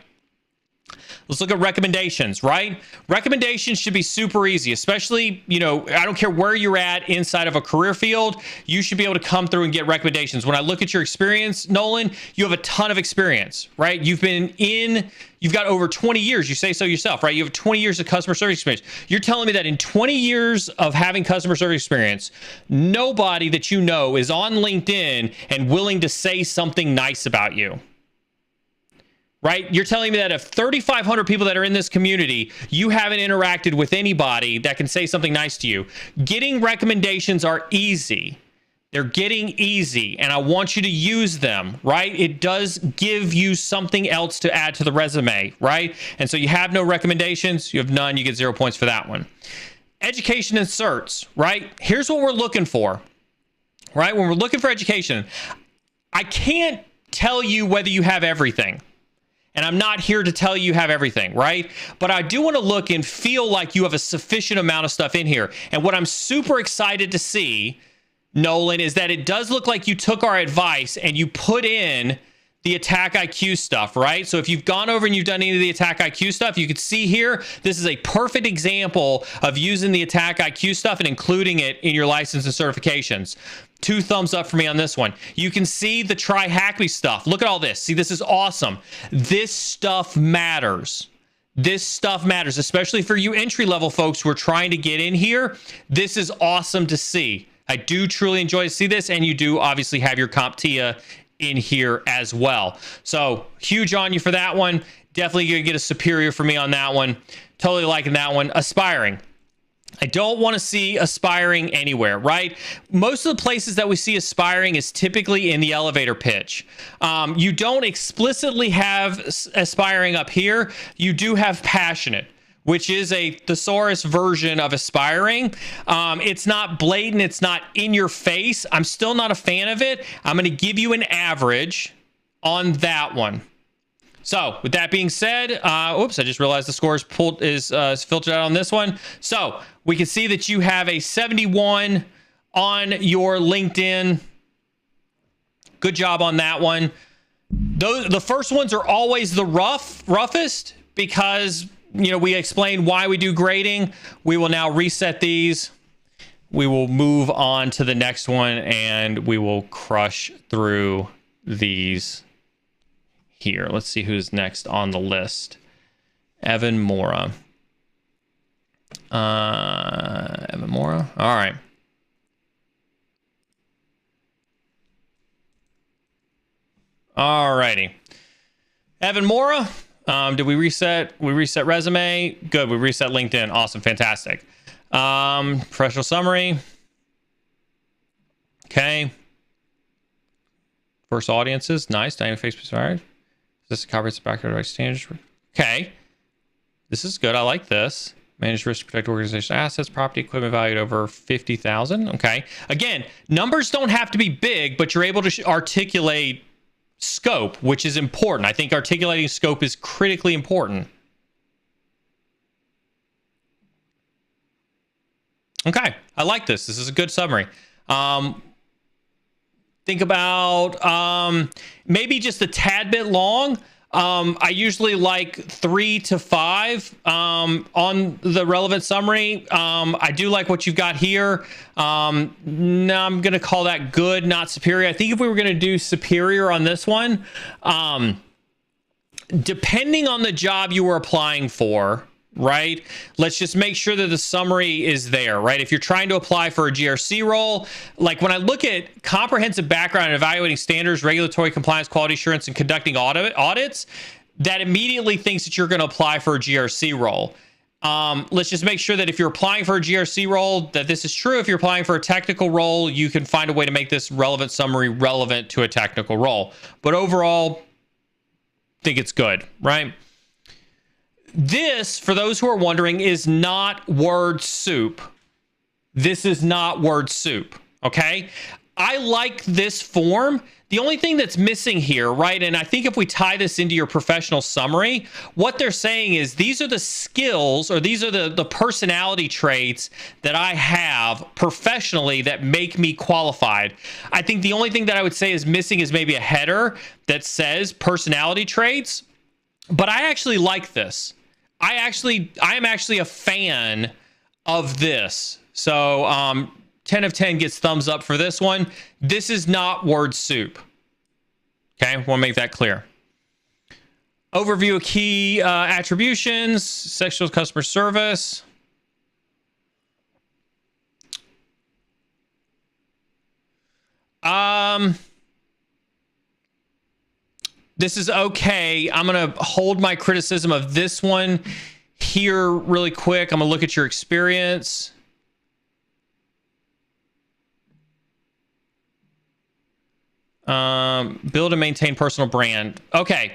Let's look at recommendations, right? Recommendations should be super easy, especially, I don't care where you're at inside of a career field, you should be able to come through and get recommendations. When I look at your experience, Nolan, you have a ton of experience, right? You've got over 20 years, you say so yourself, right? You have 20 years of customer service experience. You're telling me that in 20 years of having customer service experience, nobody that you know is on LinkedIn and willing to say something nice about you. Right? You're telling me that of 3,500 people that are in this community, you haven't interacted with anybody that can say something nice to you. Getting recommendations are easy. They're getting easy, and I want you to use them, right? It does give you something else to add to the resume, right? And so you have no recommendations, you have none, you get 0 points for that one. Education and certs, right? Here's what we're looking for, right? When we're looking for education, I can't tell you whether you have everything. And I'm not here to tell you have everything, right? But I do want to look and feel like you have a sufficient amount of stuff in here. And what I'm super excited to see, Nolan, is that it does look like you took our advice and you put in the attack IQ stuff, right? So if you've gone over and you've done any of the attack IQ stuff, you can see here, this is a perfect example of using the attack IQ stuff and including it in your license and certifications. 2 thumbs up for me on this one. You can see the try hack me stuff. Look at all this. See, this is awesome. This stuff matters. This stuff matters, especially for you entry-level folks who are trying to get in here. This is awesome to see. I do truly enjoy to see this, and you do obviously have your CompTIA in here as well. So huge on you for that one. Definitely gonna get a superior for me on that one. Totally liking that one. Aspiring. I don't want to see aspiring anywhere, right? Most of the places that we see aspiring is typically in the elevator pitch. You don't explicitly have aspiring up here. You do have passionate, which is a thesaurus version of aspiring. It's not blatant. It's not in your face. I'm still not a fan of it. I'm going to give you an average on that one. So with that being said, oops, I just realized the score is filtered out on this one. So we can see that you have a 71 on your LinkedIn. Good job on that one. The first ones are always the roughest because, we explained why we do grading. We will now reset these. We will move on to the next one and we will crush through these here. Let's see who's next on the list. Evan Mora. Evan Mora. All right. All righty. Evan Mora. Did we reset? We reset resume. Good. We reset LinkedIn. Awesome. Fantastic. Professional summary. Okay. First audiences. Nice. Dynamic Facebook. All right. Is this a comprehensive background right standards? Okay. This is good. I like this. Manage risk, protect organization assets, property, equipment valued over 50,000. Okay. Again, numbers don't have to be big, but you're able to articulate scope, which is important. I think articulating scope is critically important. Okay. I like this. This is a good summary. Think about maybe just a tad bit long. I usually like 3 to 5 on the relevant summary. I do like what you've got here. No, I'm going to call that good, not superior. I think if we were going to do superior on this one, depending on the job you were applying for, right? Let's just make sure that the summary is there, right? If you're trying to apply for a GRC role, like when I look at comprehensive background and evaluating standards, regulatory compliance, quality assurance, and conducting audits, that immediately thinks that you're going to apply for a GRC role. Let's just make sure that if you're applying for a GRC role, that this is true. If you're applying for a technical role, you can find a way to make this relevant summary relevant to a technical role. But overall, I think it's good, right? This, for those who are wondering, is not word soup. This is not word soup, okay? I like this form. The only thing that's missing here, right, and I think if we tie this into your professional summary, what they're saying is these are the skills, or these are the personality traits that I have professionally that make me qualified. I think the only thing that I would say is missing is maybe a header that says personality traits, but I actually like this. I am actually a fan of this. So 10 of 10 gets thumbs up for this one. This is not word soup. Okay, want to make that clear. Overview of key attributions, sexual customer service. This is okay. I'm going to hold my criticism of this one here really quick. I'm going to look at your experience. Build and maintain personal brand. Okay.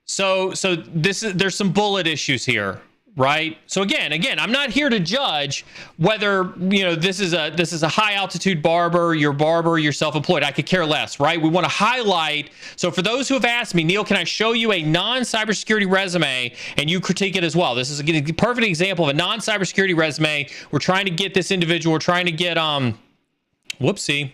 So there's some bullet issues here, right? So again, I'm not here to judge whether, this is a high altitude barber, you're self-employed. I could care less, right? We want to highlight. So for those who have asked me, Neil, can I show you a non-cybersecurity resume and you critique it as well? This is a perfect example of a non-cybersecurity resume. We're trying to get this individual, we're trying to get, whoopsie.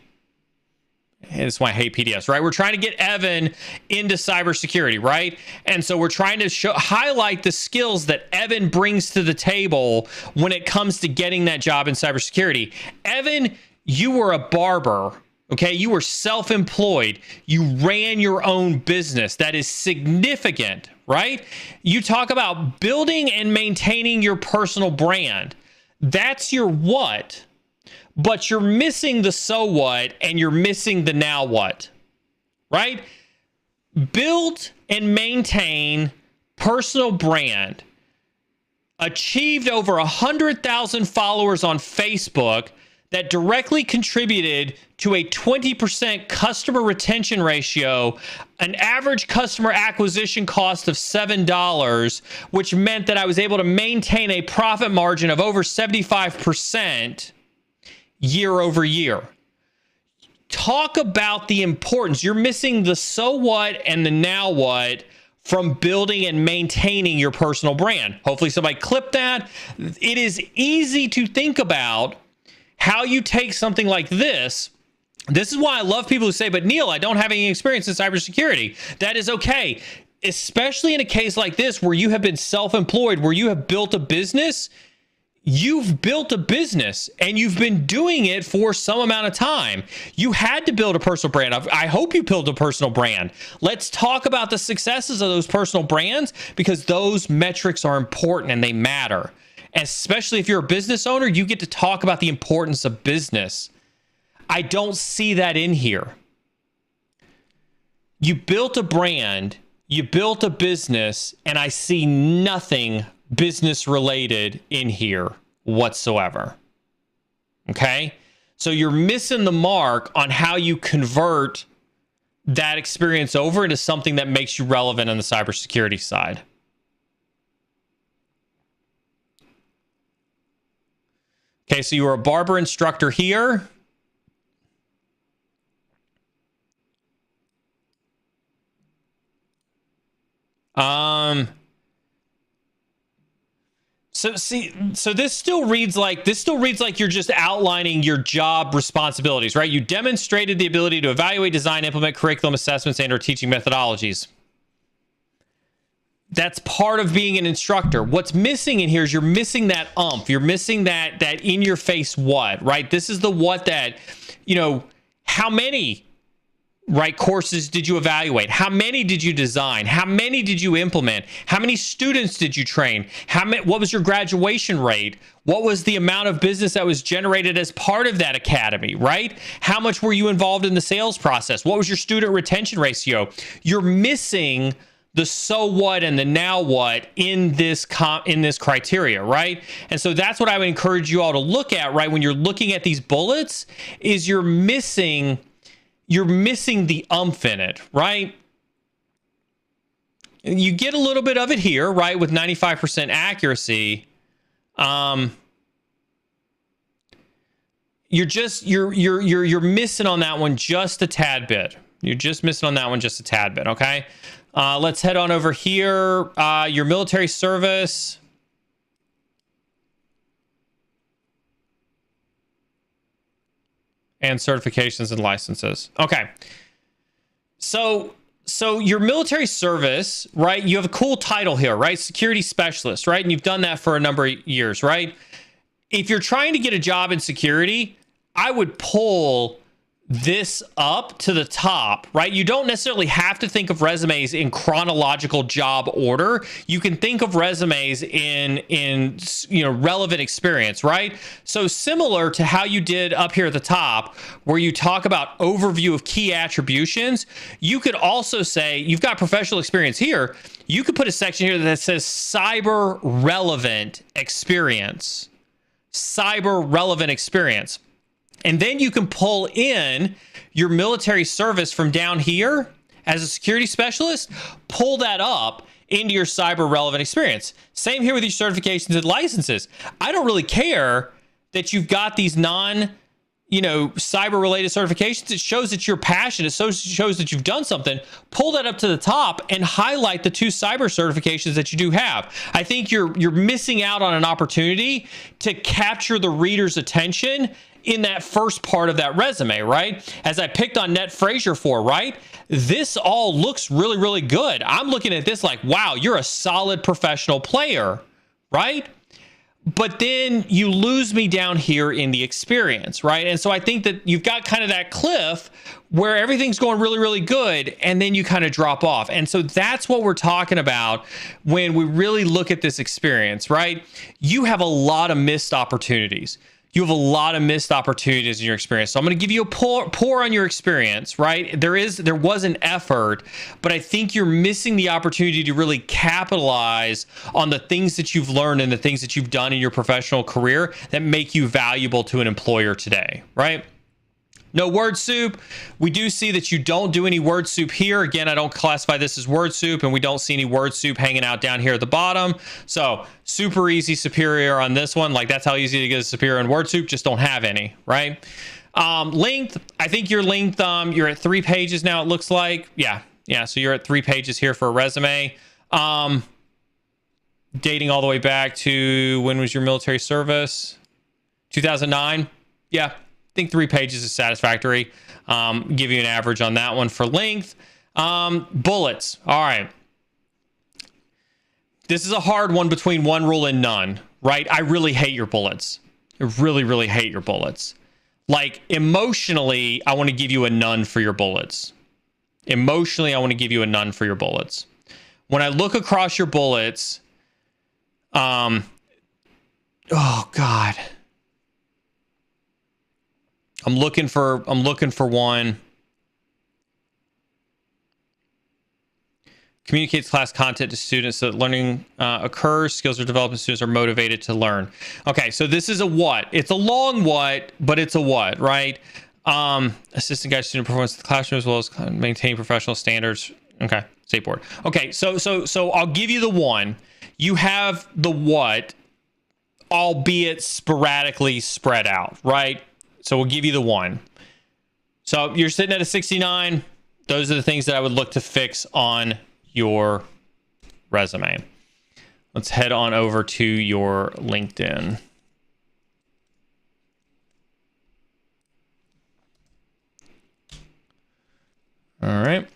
That's why I hate PDFs, right? We're trying to get Evan into cybersecurity, right? And so we're trying to highlight the skills that Evan brings to the table when it comes to getting that job in cybersecurity. Evan, you were a barber, okay? You were self-employed. You ran your own business. That is significant, right? You talk about building and maintaining your personal brand. That's your what. But you're missing the so what and you're missing the now what, right? Build and maintain personal brand. Achieved over 100,000 followers on Facebook that directly contributed to a 20% customer retention ratio, an average customer acquisition cost of $7, which meant that I was able to maintain a profit margin of over 75%. Year over year. Talk about the importance. You're missing the so what and the now what from building and maintaining your personal brand. Hopefully somebody clipped that. It is easy to think about how you take something like this. This is why I love people who say, but Neil, I don't have any experience in cybersecurity. That is okay. Especially in a case like this where you have been self-employed, where you have built a business. You've built a business and you've been doing it for some amount of time. You had to build a personal brand. I hope you built a personal brand. Let's talk about the successes of those personal brands because those metrics are important and they matter. Especially if you're a business owner, you get to talk about the importance of business. I don't see that in here. You built a brand, you built a business, and I see nothing business related in here whatsoever. Okay? So you're missing the mark on how you convert that experience over into something that makes you relevant on the cybersecurity side. Okay, so you were a barber instructor here. So this still reads like you're just outlining your job responsibilities, right? You demonstrated the ability to evaluate, design, implement curriculum assessments and/or teaching methodologies. That's part of being an instructor. What's missing in here is you're missing that umph. You're missing that in your face what, right? This is the what that, how many right courses did you evaluate? How many did you design? How many did you implement? How many students did you train? What was your graduation rate? What was the amount of business that was generated as part of that academy, right? How much were you involved in the sales process? What was your student retention ratio? You're missing the so what and the now what in this criteria, right? And so that's what I would encourage you all to look at, right? When you're looking at these bullets, is you're missing the umph in it, right? You get a little bit of it here, right, with 95% accuracy. You're missing on that one just a tad bit. You're just missing on that one just a tad bit, okay? Let's head on over here. Your military service. And certifications and licenses. Okay. So your military service, right? You have a cool title here, right? Security specialist, right? And you've done that for a number of years, right? If you're trying to get a job in security, I would pull this up to the top, right? You don't necessarily have to think of resumes in chronological job order. You can think of resumes in relevant experience, right? So similar to how you did up here at the top, where you talk about overview of key attributions, you could also say you've got professional experience here. You could put a section here that says cyber relevant experience. Cyber relevant experience. And then you can pull in your military service from down here as a security specialist, pull that up into your cyber relevant experience. Same here with your certifications and licenses. I don't really care that you've got these cyber related certifications. It shows that you're passionate. It shows that you've done something. Pull that up to the top and highlight the 2 cyber certifications that you do have. I think you're missing out on an opportunity to capture the reader's attention in that first part of that resume, right? As I picked on Net Frazier for, right? This all looks really, really good. I'm looking at this like, wow, you're a solid professional player, right? But then you lose me down here in the experience, right? And so I think that you've got kind of that cliff where everything's going really, really good, and then you kind of drop off. And so that's what we're talking about when we really look at this experience, right? You have a lot of missed opportunities. You have a lot of missed opportunities in your experience. So I'm going to give you a pour on your experience, right? There was an effort, but I think you're missing the opportunity to really capitalize on the things that you've learned and the things that you've done in your professional career that make you valuable to an employer today, right? No word soup. We do see that you don't do any word soup here. Again, I don't classify this as word soup, and we don't see any word soup hanging out down here at the bottom. So super easy superior on this one. Like, that's how easy to get a superior in word soup. Just don't have any, right? Length. I think your length, you're at 3 pages now, it looks like. Yeah. So you're at 3 pages here for a resume. Dating all the way back to, when was your military service? 2009. Yeah. I think 3 pages is satisfactory. Give you an average on that one for length. Bullets. All right. This is a hard one between one rule and none, right? I really hate your bullets. I really, really hate your bullets. Like, emotionally, I want to give you a none for your bullets. Emotionally, I want to give you a none for your bullets. When I look across your bullets, oh God. I'm looking for one. Communicates class content to students so that learning occurs, skills are developed, and students are motivated to learn. Okay, so this is a what? It's a long what, but it's a what, right? Assistant guide student performance in the classroom as well as maintain professional standards. Okay, state board. Okay, so I'll give you the one. You have the what, albeit sporadically spread out, right? So we'll give you the one. So you're sitting at a 69. Those are the things that I would look to fix on your resume. Let's head on over to your LinkedIn. All right.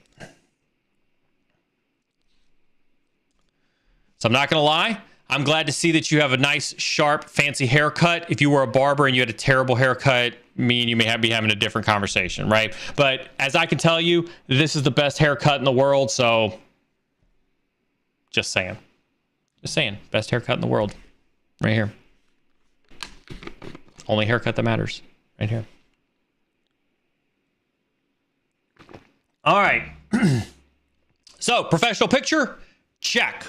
So I'm not going to lie. I'm glad to see that you have a nice, sharp, fancy haircut. If you were a barber and you had a terrible haircut, me and you may be having a different conversation, right? But as I can tell you, this is the best haircut in the world, so just saying. Just saying. Best haircut in the world. Right here. Only haircut that matters. Right here. All right. So, professional picture? Check.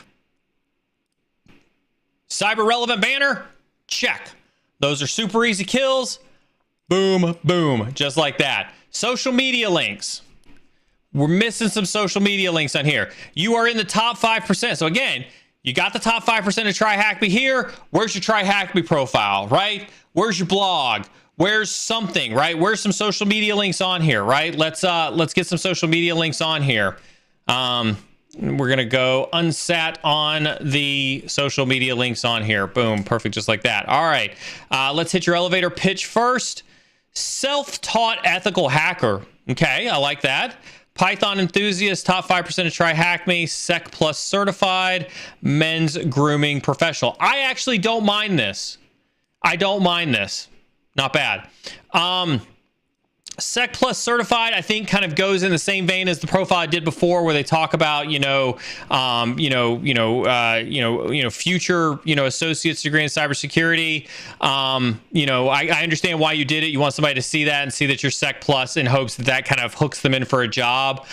Cyber relevant banner? Check. Those are super easy kills. Boom, boom. Just like that. Social media links. We're missing some social media links on here. You are in the top 5%. So again, you got the top 5% of Try Hack Me here. Where's your Try Hack Me profile, right? Where's your blog? Where's something, right? Where's some social media links on here, right? Let's get some social media links on here. We're gonna go unsat on the social media links on here. Boom, perfect, just like that. All right, let's hit your elevator pitch first. Self-taught ethical hacker. Okay, I like that. Python enthusiast, top 5% of Try Hack Me, Sec Plus certified, men's grooming professional. I actually don't mind this. I don't mind this. Not bad. Sec Plus certified, I think, kind of goes in the same vein as the profile I did before, where they talk about, future, associate's degree in cybersecurity. I understand why you did it. You want somebody to see that and see that you're Sec Plus in hopes that that kind of hooks them in for a job.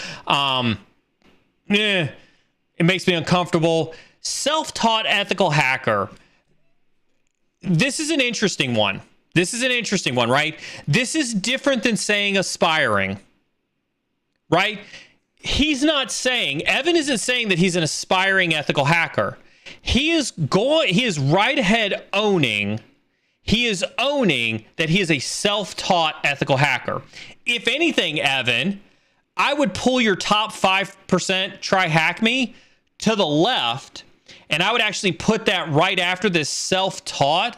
It makes me uncomfortable. Self-taught ethical hacker. This is an interesting one. This is an interesting one, right? This is different than saying aspiring, right? He's not saying, Evan isn't saying that he's an aspiring ethical hacker. He is right ahead owning that he is a self-taught ethical hacker. If anything, Evan, I would pull your top 5% Try Hack Me to the left, and I would actually put that right after this self-taught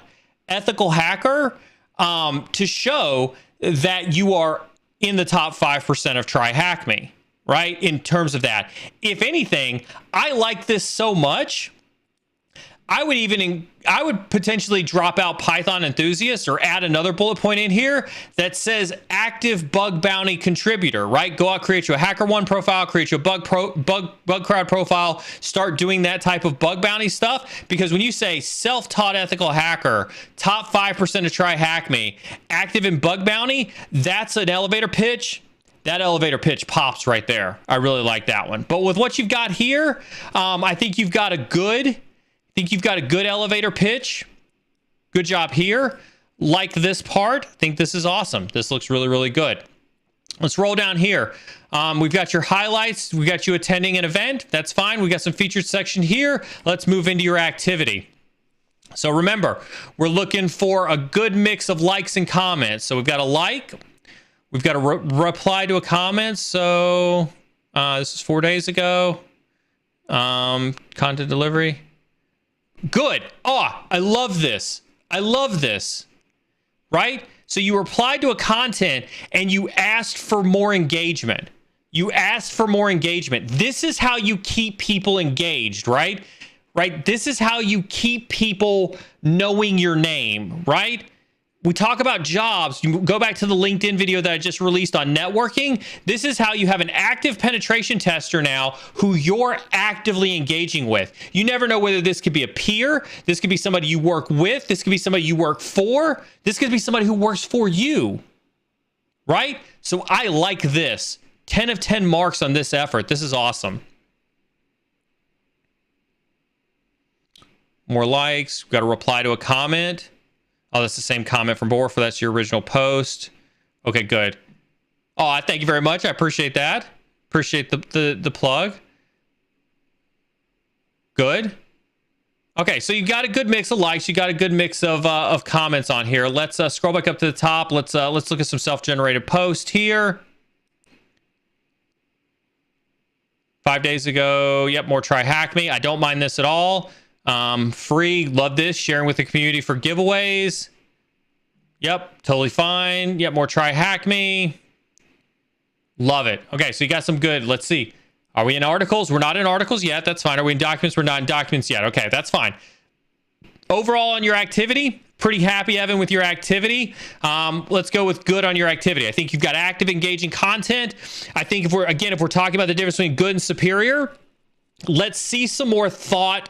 ethical hacker, to show that you are in the top 5% of Try Hack Me, right? In terms of that. If anything, I like this so much, I would potentially drop out Python enthusiast or add another bullet point in here that says active bug bounty contributor, right? Go out, create you a HackerOne profile, create you a bug crowd profile, start doing that type of bug bounty stuff. Because when you say self-taught ethical hacker, top 5% of Try Hack Me, active in bug bounty, that's an elevator pitch. That elevator pitch pops right there. I really like that one. But with what you've got here, I think you've got a good elevator pitch. Good job here. Like this part. Think this is awesome. This looks really, really good. Let's roll down here. We've got your highlights. We got you attending an event. That's fine. We got some featured section here. Let's move into your activity. So remember, we're looking for a good mix of likes and comments. So we've got a like. We've got a reply to a comment. So this is 4 days ago. Content delivery. Good. Oh, I love this. I love this. Right? So you replied to a content and you asked for more engagement. You asked for more engagement. This is how you keep people engaged, right? Right? This is how you keep people knowing your name, right? We talk about jobs. You go back to the LinkedIn video that I just released on networking. This is how you have an active penetration tester now who you're actively engaging with. You never know whether this could be a peer. This could be somebody you work with. This could be somebody you work for. This could be somebody who works for you, right? So I like this. 10 of 10 marks on this effort. This is awesome. More likes. We've got to reply to a comment. Oh, that's the same comment from Borf. That's your original post. Okay, good. Oh, I thank you very much. I appreciate that. Appreciate the plug. Good. Okay, so you got a good mix of likes. You got a good mix of comments on here. Let's scroll back up to the top. Let's look at some self-generated posts here. 5 days ago. Yep, more Try Hack Me. I don't mind this at all. Free, love this. Sharing with the community for giveaways. Yep, totally fine. Yep, more Try Hack Me. Love it. Okay, so you got some good. Let's see. Are we in articles? We're not in articles yet. That's fine. Are we in documents? We're not in documents yet. Okay, that's fine. Overall on your activity, pretty happy, Evan, with your activity. Let's go with good on your activity. I think you've got active, engaging content. I think if we're talking about the difference between good and superior, let's see some more thought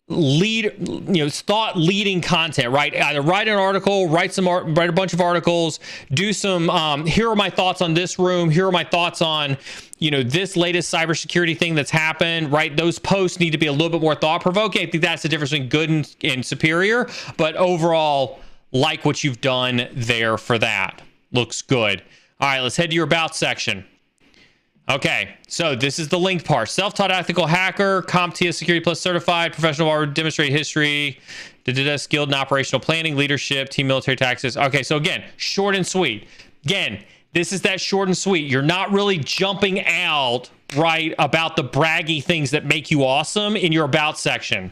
leading content, right? Either write an article, write a bunch of articles, do some here are my thoughts on this room, here are my thoughts on this latest cybersecurity thing that's happened, right? Those posts need to be a little bit more thought-provoking. I think that's the difference between good and superior, but overall, like what you've done there for that. Looks good. All right, let's head to your about section. Okay, so this is the linked part. Self-taught ethical hacker, CompTIA Security Plus certified, professional or demonstrate history, skilled in operational planning, leadership, team military tactics. Okay, so again, short and sweet. Again, this is that short and sweet. You're not really jumping out, right, about the braggy things that make you awesome in your about section.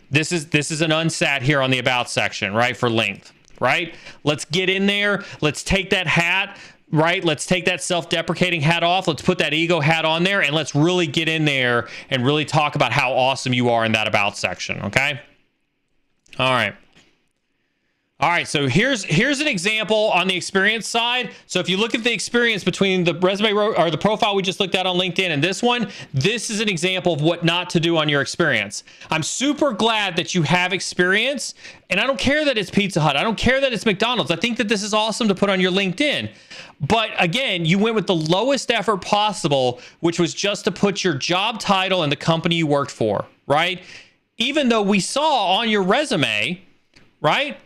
This is an unsat here on the about section, right, for length, right? Let's get in there. Let's take that hat, right? Let's take that self-deprecating hat off. Let's put that ego hat on there, and let's really get in there and really talk about how awesome you are in that about section, okay? All right. All right, so here's an example on the experience side. So if you look at the experience between the resume or the profile we just looked at on LinkedIn and this one, this is an example of what not to do on your experience. I'm super glad that you have experience, and I don't care that it's Pizza Hut. I don't care that it's McDonald's. I think that this is awesome to put on your LinkedIn. But again, you went with the lowest effort possible, which was just to put your job title and the company you worked for, right? Even though we saw on your resume, right?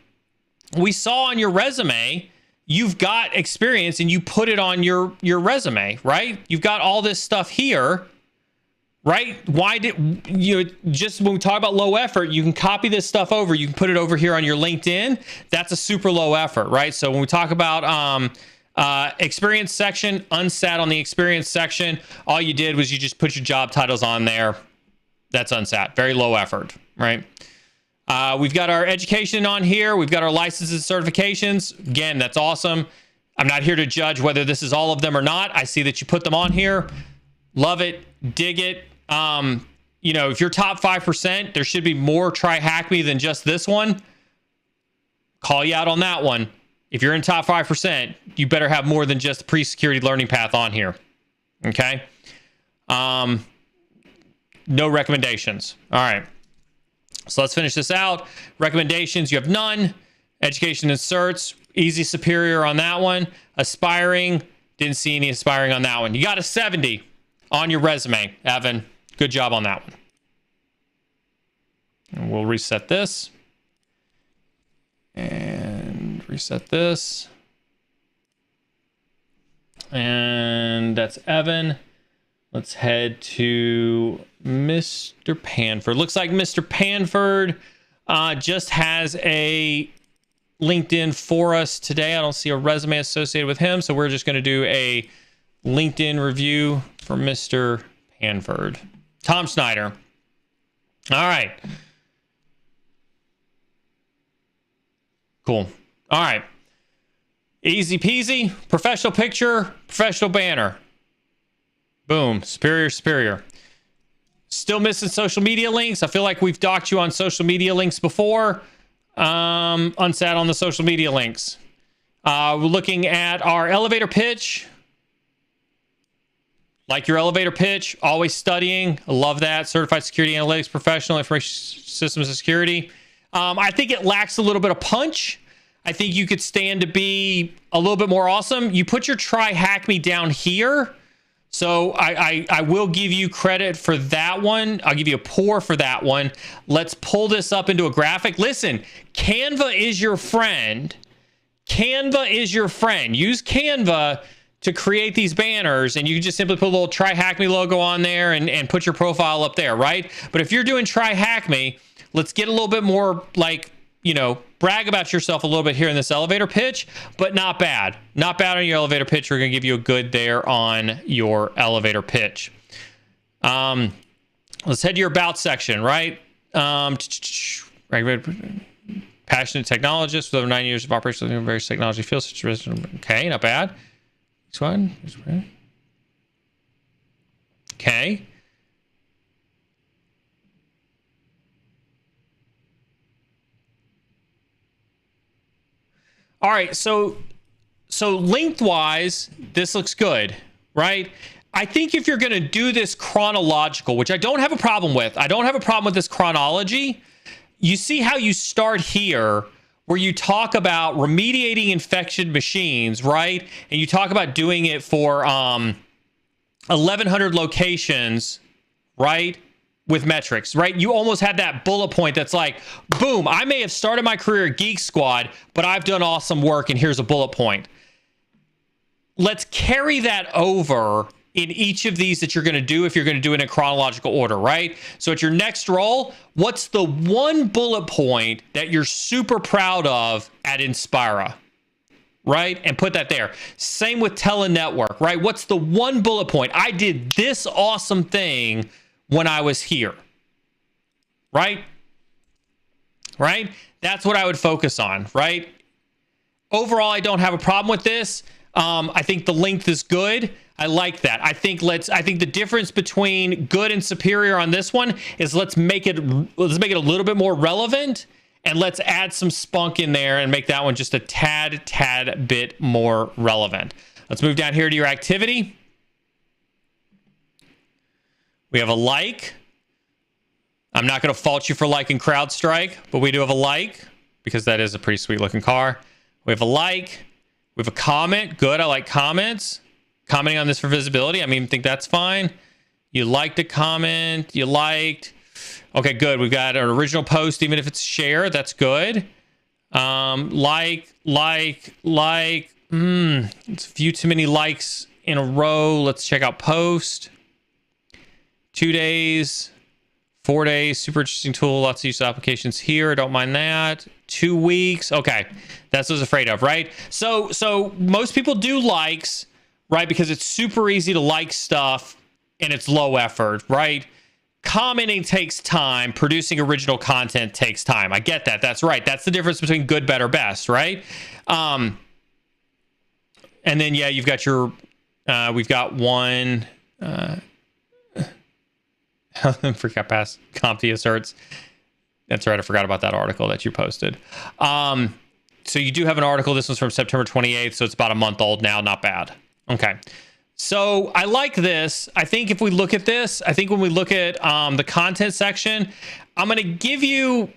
We saw on your resume, you've got experience and you put it on your resume, right? You've got all this stuff here, right? Why did you just when we talk about low effort, you can copy this stuff over, you can put it over here on your LinkedIn. That's a super low effort, right? So when we talk about experience section, unsat on the experience section, all you did was you just put your job titles on there. That's unsat, very low effort, right? We've got our education on here. We've got our licenses and certifications. Again, that's awesome. I'm not here to judge whether this is all of them or not. I see that you put them on here. Love it. Dig it. You know, if you're top 5%, there should be more try hack me than just this one. Call you out on that one. If you're in top 5%, you better have more than just the pre-security learning path on here. Okay. No recommendations. All right. So let's finish this out. Recommendations, you have none. Education and certs, easy superior on that one. Aspiring, didn't see any aspiring on that one. You got a 70 on your resume, Evan. Good job on that one. And we'll reset this. And reset this. And that's Evan. Let's head to Mr. Panford. Looks like Mr. Panford just has a LinkedIn for us today. I don't see a resume associated with him, so we're just going to do a LinkedIn review for Mr. Panford. Tom Snyder. All right. Cool. All right. Easy peasy. Professional picture, professional banner. Boom. Superior, superior. Still missing social media links. I feel like we've docked you on social media links before. Unsat on the social media links. We're looking at our elevator pitch. Like your elevator pitch, always studying. I love that. Certified security analytics professional, information systems and security. I think it lacks a little bit of punch. I think you could stand to be a little bit more awesome. You put your try hack me down here. So I will give you credit for that one. I'll give you a pour for that one. Let's pull this up into a graphic. Listen, Canva is your friend. Canva is your friend. Use Canva to create these banners, and you can just simply put a little try hack me logo on there and put your profile up there, right? But if you're doing try hack me, let's get a little bit more like, you know, brag about yourself a little bit here in this elevator pitch, but not bad. Not bad on your elevator pitch. We're going to give you a good there on your elevator pitch. Let's head to your about section, right? Passionate technologist with over 9 years of operational in various technology fields. Okay, not bad. Next one. Okay. All right, so lengthwise, this looks good, right? I think if you're going to do this chronological, which I don't have a problem with, I don't have a problem with this chronology. You see how you start here, where you talk about remediating infected machines, right? And you talk about doing it for 1,100 locations, right? With metrics, right? You almost have that bullet point that's like, boom, I may have started my career at Geek Squad, but I've done awesome work, and here's a bullet point. Let's carry that over in each of these that you're going to do if you're going to do it in chronological order, right? So at your next role, what's the one bullet point that you're super proud of at Inspira, right? And put that there. Same with Telenetwork, right? What's the one bullet point? I did this awesome thing when I was here, right? Right? That's what I would focus on, right? Overall, I don't have a problem with this. I think the length is good. I like that. I think the difference between good and superior on this one is let's make it a little bit more relevant, and let's add some spunk in there and make that one just a tad bit more relevant. Let's move down here to your activity. We have a like. I'm not going to fault you for liking CrowdStrike, but we do have a like because that is a pretty sweet looking car. We have a like. We have a comment. Good. I like comments. Commenting on this for visibility. I mean, I think that's fine. You liked a comment. You liked. Okay, good. We've got an original post, even if it's share. That's good. Like. It's a few too many likes in a row. Let's check out post. 2 days. 4 days. Super interesting tool. Lots of use applications here. Don't mind that. 2 weeks. Okay. That's what I was afraid of, right? So most people do likes, right? Because it's super easy to like stuff and it's low effort, right? Commenting takes time. Producing original content takes time. I get that. That's right. That's the difference between good, better, best, right? And then, yeah, you've got your, we've got one, forgot past CompTIA certs. That's right. I forgot about that article that you posted. So you do have an article. This one's from September 28th. So it's about a month old now. Not bad. Okay. So I like this. I think if we look at this, I think when we look at the content section, I'm going to give you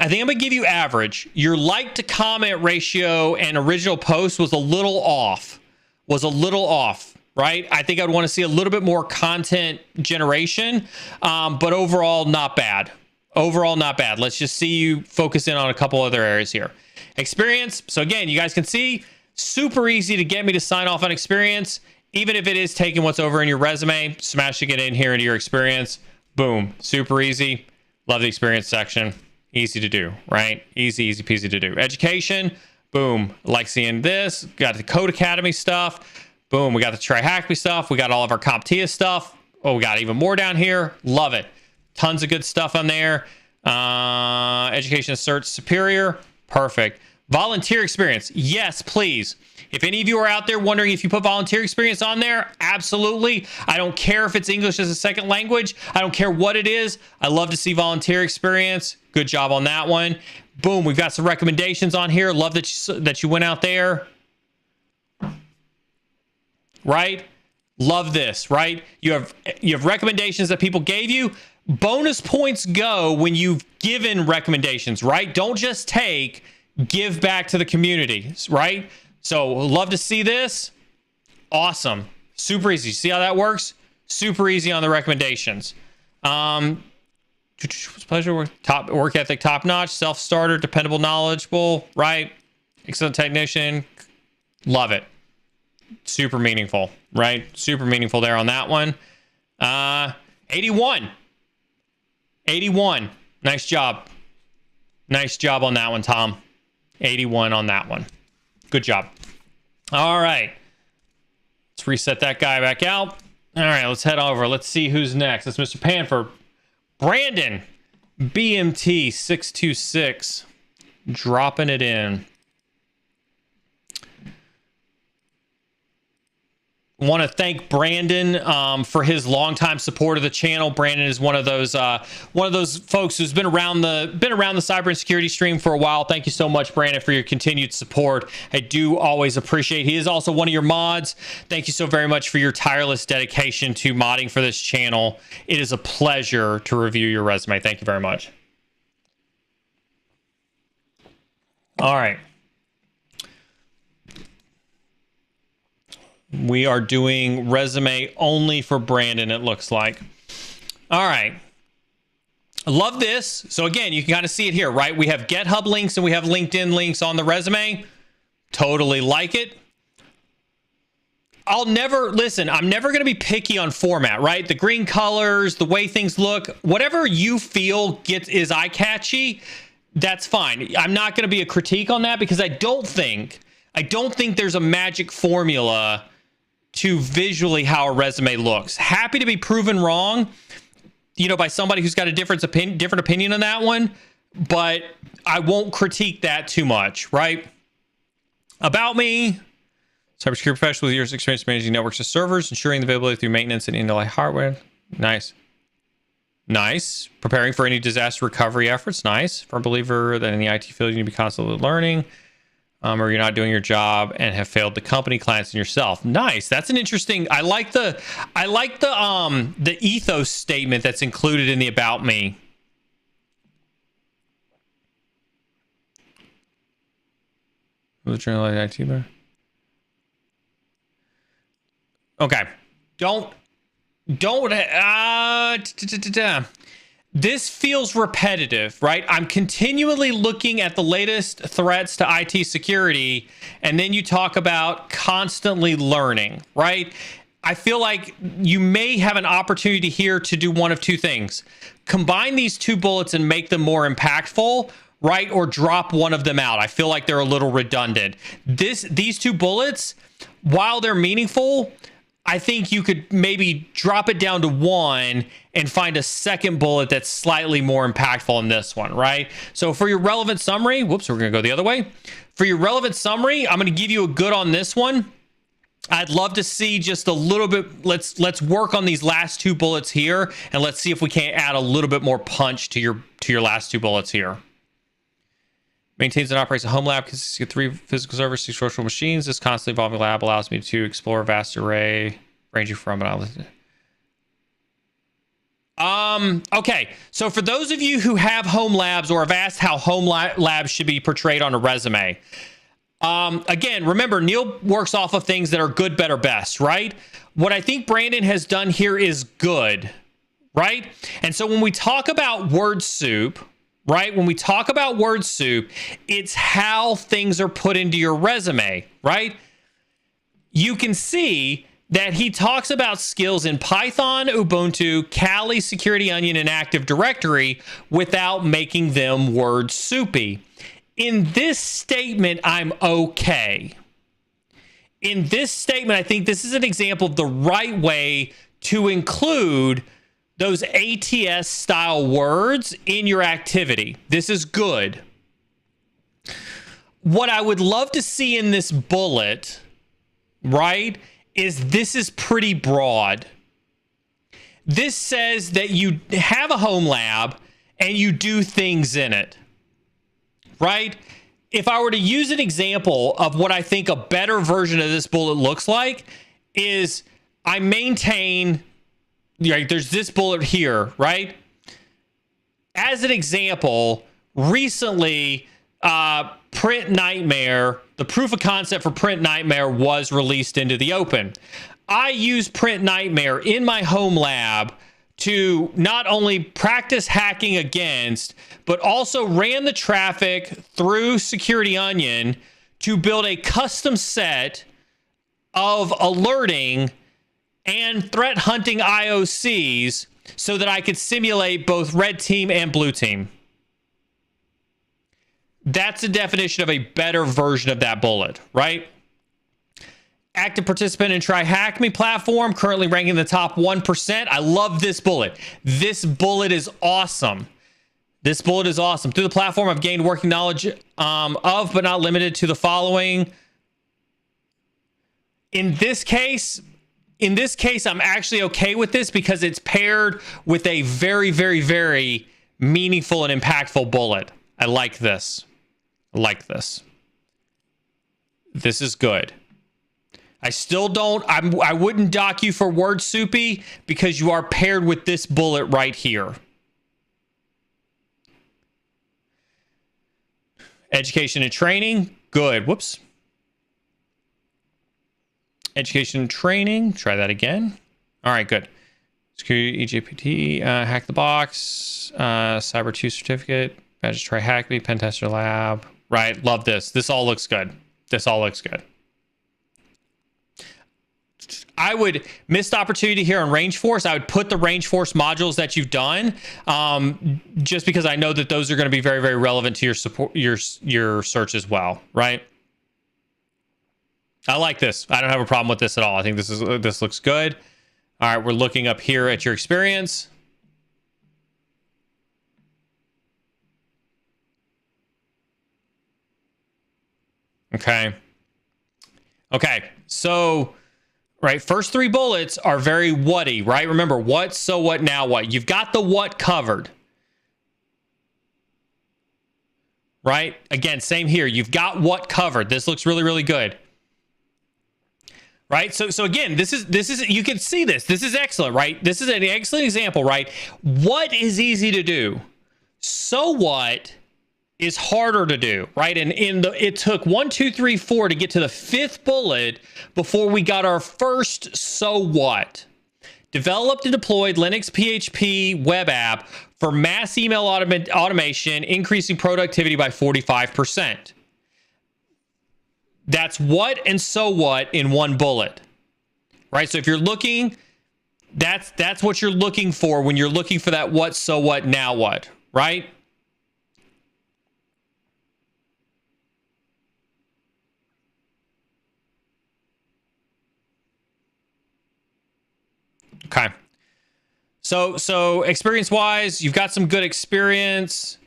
average. Your like to comment ratio and original post was a little off. Right? I think I'd want to see a little bit more content generation, but overall, not bad. Let's just see you focus in on a couple other areas here. Experience. So again, you guys can see, super easy to get me to sign off on experience, even if it is taking what's over in your resume, smashing it in here into your experience. Boom. Super easy. Love the experience section. Easy to do, right? Easy peasy to do. Education. Boom. Like seeing this. Got the Code Academy stuff. Boom, we got the Try Hack Me stuff. We got all of our CompTIA stuff. Oh, we got even more down here. Love it. Tons of good stuff on there. Education Search Superior. Perfect. Volunteer experience. Yes, please. If any of you are out there wondering if you put volunteer experience on there, absolutely. I don't care if it's English as a second language. I don't care what it is. I love to see volunteer experience. Good job on that one. Boom, we've got some recommendations on here. Love that you went out there. Right? Love this, right? You have recommendations that people gave you. Bonus points go when you've given recommendations, right? Don't just take, give back to the community, right? So love to see this. Awesome. Super easy. See how that works? Super easy on the recommendations. Pleasure, work ethic, top notch, self-starter, dependable, knowledgeable, right? Excellent technician. Love it. Super meaningful, right? Super meaningful there on that one. 81. Nice job. Nice job on that one, Tom. 81 on that one. Good job. All right. Let's reset that guy back out. All right, let's head over. Let's see who's next. That's Mr. Panford. Brandon, BMT 626. Dropping it in. Want to thank Brandon for his longtime support of the channel. Brandon is one of those folks who's been around the cybersecurity stream for a while. Thank you so much, Brandon, for your continued support. I do always appreciate. He is also one of your mods. Thank you so very much for your tireless dedication to modding for this channel. It is a pleasure to review your resume. Thank you very much. All right. We are doing resume only for Brandon, it looks like. All right. I love this. So again, you can kind of see it here, right? We have GitHub links and we have LinkedIn links on the resume. Totally like it. I'll never listen. I'm never going to be picky on format, right? The green colors, the way things look, whatever you feel is eye catchy, that's fine. I'm not going to be a critique on that because I don't think there's a magic formula to visually how a resume looks. Happy to be proven wrong, by somebody who's got a different opinion on that one, but I won't critique that too much, right? About me, cybersecurity professional with years of experience managing networks of servers, ensuring the availability through maintenance and in-life hardware. Nice. Preparing for any disaster recovery efforts. Nice. Firm believer that in the IT field you need to be constantly learning, or you're not doing your job and have failed the company, clients, and yourself. Nice. That's an interesting. I like the ethos statement that's included in the about me. Okay. This feels repetitive, right? I'm continually looking at the latest threats to IT security, and then you talk about constantly learning, right? I feel like you may have an opportunity here to do one of two things. Combine these two bullets and make them more impactful, right? Or drop one of them out. I feel like they're a little redundant. These two bullets, while they're meaningful, I think you could maybe drop it down to one and find a second bullet that's slightly more impactful in this one, right? So for your relevant summary, whoops, we're going to go the other way. For your relevant summary, I'm going to give you a good on this one. I'd love to see just a little bit. Let's work on these last two bullets here, and let's see if we can't add a little bit more punch to your last two bullets here. Maintains and operates a home lab consisting of 3 physical servers, 6 virtual machines. This constantly evolving lab allows me to explore a vast array ranging from okay, so for those of you who have home labs or have asked how home labs should be portrayed on a resume, again, remember, Neil works off of things that are good, better, best, right? What I think Brandon has done here is good, right? And so when we talk about word soup, right? When we talk about word soup, it's how things are put into your resume, right? You can see that he talks about skills in Python, Ubuntu, Kali, Security Onion, and Active Directory without making them word soupy. In this statement, I'm okay. In this statement, I think this is an example of the right way to include those ATS style words in your activity. This is good. What I would love to see in this bullet, right, is this is pretty broad. This says that you have a home lab and you do things in it, right? If I were to use an example of what I think a better version of this bullet looks like is I maintain, right, there's this bullet here, right? As an example, recently, Print Nightmare, the proof of concept for Print Nightmare was released into the open. I use Print Nightmare in my home lab to not only practice hacking against, but also ran the traffic through Security Onion to build a custom set of alerting and threat hunting IOCs so that I could simulate both red team and blue team. That's a definition of a better version of that bullet, right? Active participant in Try Hack Me platform, currently ranking in the top 1%. I love this bullet. This bullet is awesome. This bullet is awesome. Through the platform, I've gained working knowledge of, but not limited to the following. In this case, I'm actually okay with this because it's paired with a very, very, very meaningful and impactful bullet. I like this. I like this. This is good. I still don't, I wouldn't dock you for word soupy because you are paired with this bullet right here. Education and training, good. Whoops. Education and training, try that again. All right, good. Security, eJPT, hack the box, Cyber 2 certificate, badges, try hack me, pen tester lab. Right, love this. This all looks good. This all looks good. I would missed opportunity here on range force. I would put the range force modules that you've done, just because I know that those are going to be very, very relevant to your support, your search as well, right? I like this. I don't have a problem with this at all. I think this looks good. All right, we're looking up here at your experience. Okay. Okay. So, right, first three bullets are very whatty, right? Remember, what, so what, now what? You've got the what covered. Right? Again, same here. You've got what covered. This looks really, really good. Right? So again, this is you can see this. This is excellent, right? This is an excellent example, right? What is easy to do? So what is harder to do, right? And it took 1, 2, 3, 4 to get to the 5th bullet before we got our first so what. Developed and deployed Linux PHP web app for mass email automation, increasing productivity by 45%. That's what and so what in one bullet, right? So if you're looking, that's what you're looking for when you're looking for that what, so what, now what, right? Okay. So experience-wise, you've got some good experience.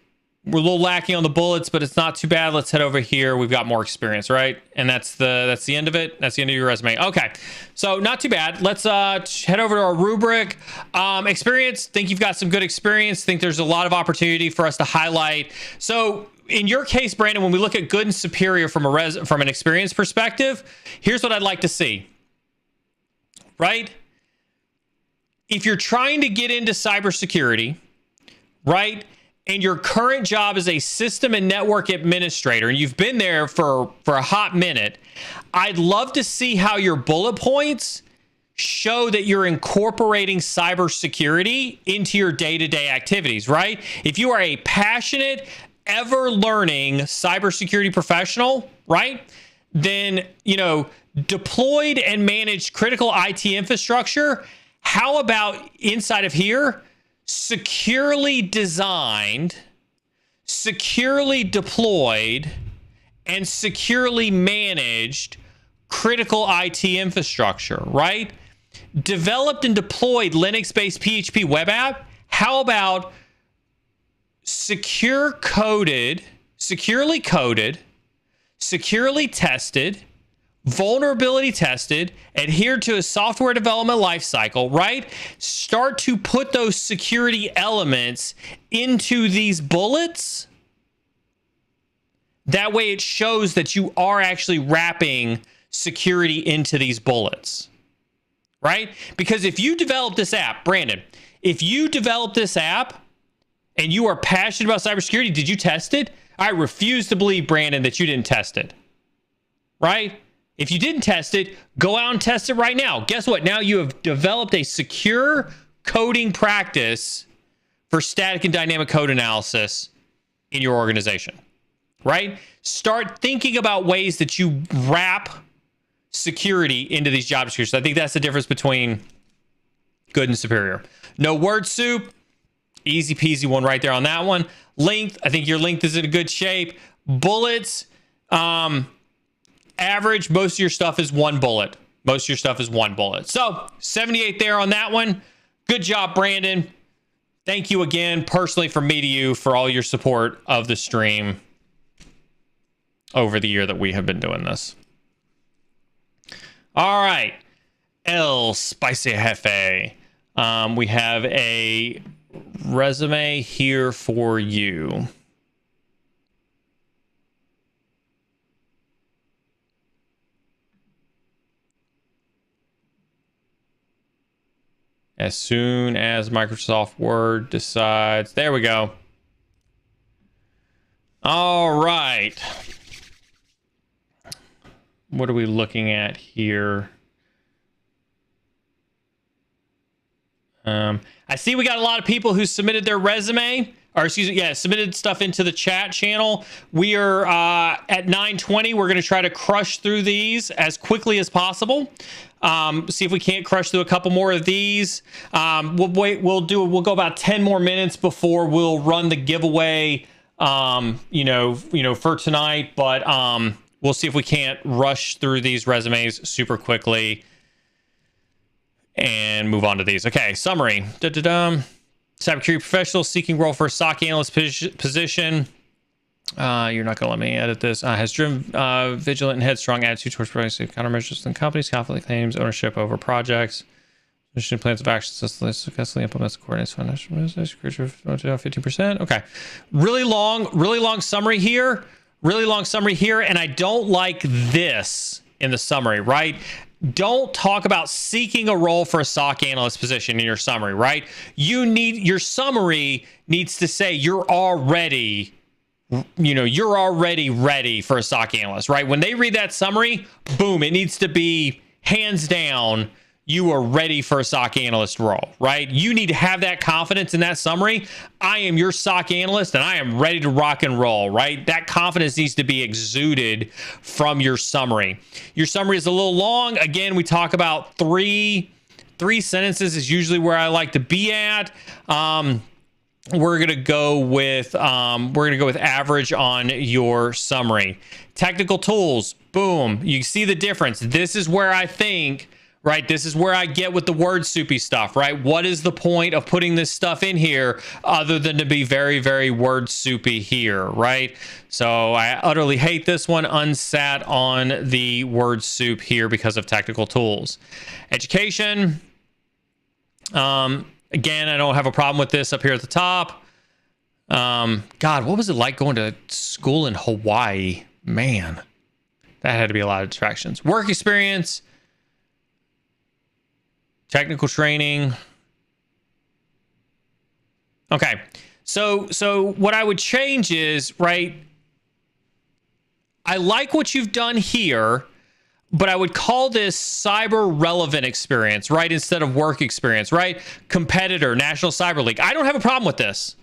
We're a little lacking on the bullets, but it's not too bad. Let's head over here. We've got more experience, right? And that's the end of it. That's the end of your resume. Okay. So not too bad. Let's head over to our rubric. Experience. Think you've got some good experience. Think there's a lot of opportunity for us to highlight. So in your case, Brandon, when we look at good and superior from an experience perspective, here's what I'd like to see. Right? If you're trying to get into cybersecurity, right, and your current job is a system and network administrator, and you've been there for a hot minute, I'd love to see how your bullet points show that you're incorporating cybersecurity into your day-to-day activities, right? If you are a passionate, ever-learning cybersecurity professional, right, then, you know, deployed and managed critical IT infrastructure. How about inside of here, securely designed, securely deployed, and securely managed critical IT infrastructure, right? Developed and deployed Linux-based PHP web app. How about securely coded, securely tested, vulnerability tested, adhered to a software development lifecycle, right? Start to put those security elements into these bullets. That way it shows that you are actually wrapping security into these bullets, right? Because if you develop this app, Brandon, if you develop this app and you are passionate about cybersecurity, did you test it? I refuse to believe, Brandon, that you didn't test it, right? If you didn't test it, go out and test it right now. Guess what? Now you have developed a secure coding practice for static and dynamic code analysis in your organization, right? Start thinking about ways that you wrap security into these job descriptions. I think that's the difference between good and superior. No word soup. Easy peasy one right there on that one. Length. I think your length is in a good shape. Bullets. Average, most of your stuff is one bullet. Most of your stuff is one bullet. So 78 there on that one. Good job, Brandon. Thank you again, personally, from me to you, for all your support of the stream over the year that we have been doing this. All right. El Spicy Jefe. We have a resume here for you. As soon as Microsoft Word decides. There we go. All right. What are we looking at here? I see we got a lot of people who submitted their resume, or excuse me, yeah, submitted stuff into the chat channel. We are at 9:20. We're going to try to crush through these as quickly as possible. See if we can't crush through a couple more of these. We'll wait. We'll go about 10 more minutes before we'll run the giveaway. For tonight, but we'll see if we can't rush through these resumes super quickly and move on to these. Okay, summary. Cybersecurity professional seeking role for a SOC analyst position. You're not going to let me edit this. Has driven vigilant and headstrong attitude towards preventing countermeasures in companies, conflict claims, ownership over projects, mission plans of action, successfully implements coordinates financial 15%. Okay, really long summary here. And I don't like this in the summary, right? Don't talk about seeking a role for a SOC analyst position in your summary, right? Your summary needs to say you're already ready for a SOC analyst, right? When they read that summary, boom, it needs to be hands down, you are ready for a SOC analyst role, right? You need to have that confidence in that summary. I am your SOC analyst and I am ready to rock and roll, right? That confidence needs to be exuded from your summary. Your summary is a little long. Again, we talk about three sentences is usually where I like to be at. We're gonna go with average on your summary. Technical tools, boom. You see the difference. This is where I think, right? This is where I get with the word soupy stuff, right? What is the point of putting this stuff in here other than to be very, very word soupy here, right? So I utterly hate this one. Unsat on the word soup here because of technical tools. Education. Again, I don't have a problem with this up here at the top. God, what was it like going to school in Hawaii? Man, that had to be a lot of distractions. Work experience. Technical training. Okay. So what I would change is, right, I like what you've done here, but I would call this cyber relevant experience, right? Instead of work experience, right? Competitor, National Cyber League. I don't have a problem with this,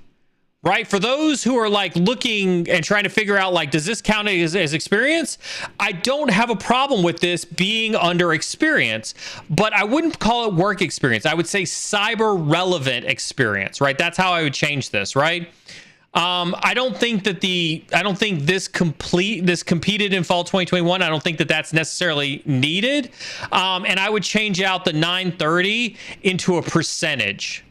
right? For those who are like looking and trying to figure out, like, does this count as experience? I don't have a problem with this being under experience, but I wouldn't call it work experience. I would say cyber relevant experience, right? That's how I would change this, right? I don't think this competed in fall 2021. I don't think that that's necessarily needed. And I would change out the 930 into a percentage,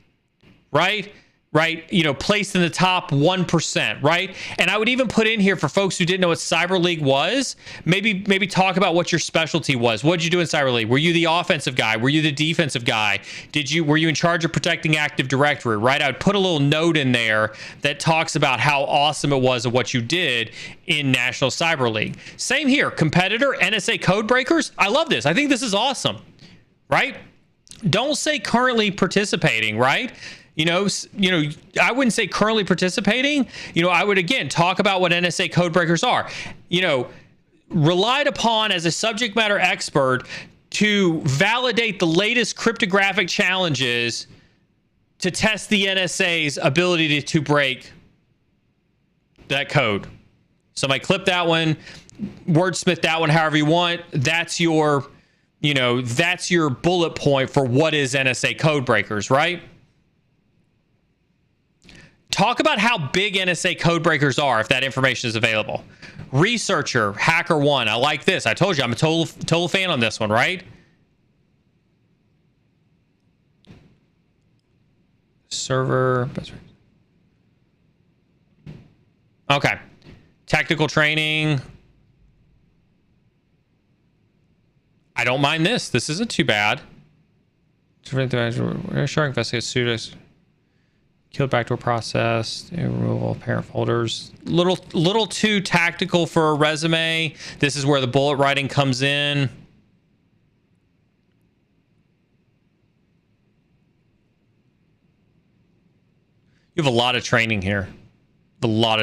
right? Right, placed in the top 1%, right? And I would even put in here for folks who didn't know what Cyber League was, maybe talk about what your specialty was. What did you do in Cyber League? Were you the offensive guy? Were you the defensive guy? Were you in charge of protecting Active Directory, right? I would put a little note in there that talks about how awesome it was of what you did in National Cyber League. Same here, competitor, NSA code breakers. I love this. I think this is awesome, right? Don't say currently participating, right? I wouldn't say currently participating. I would, again, talk about what NSA code breakers are. Relied upon as a subject matter expert to validate the latest cryptographic challenges to test the NSA's ability to break that code. So I might clip that one, wordsmith that one however you want. That's your bullet point for what is NSA code breakers, right? Talk about how big NSA code breakers are if that information is available. Researcher, HackerOne. I like this. I told you I'm a total fan on this one, right? Server. Okay. Technical training. I don't mind this. This isn't too bad. Shark investigates pseudos. Killed backdoor process, removal of parent folders. Little too tactical for a resume. This is where the bullet writing comes in. You have a lot of training here. A lot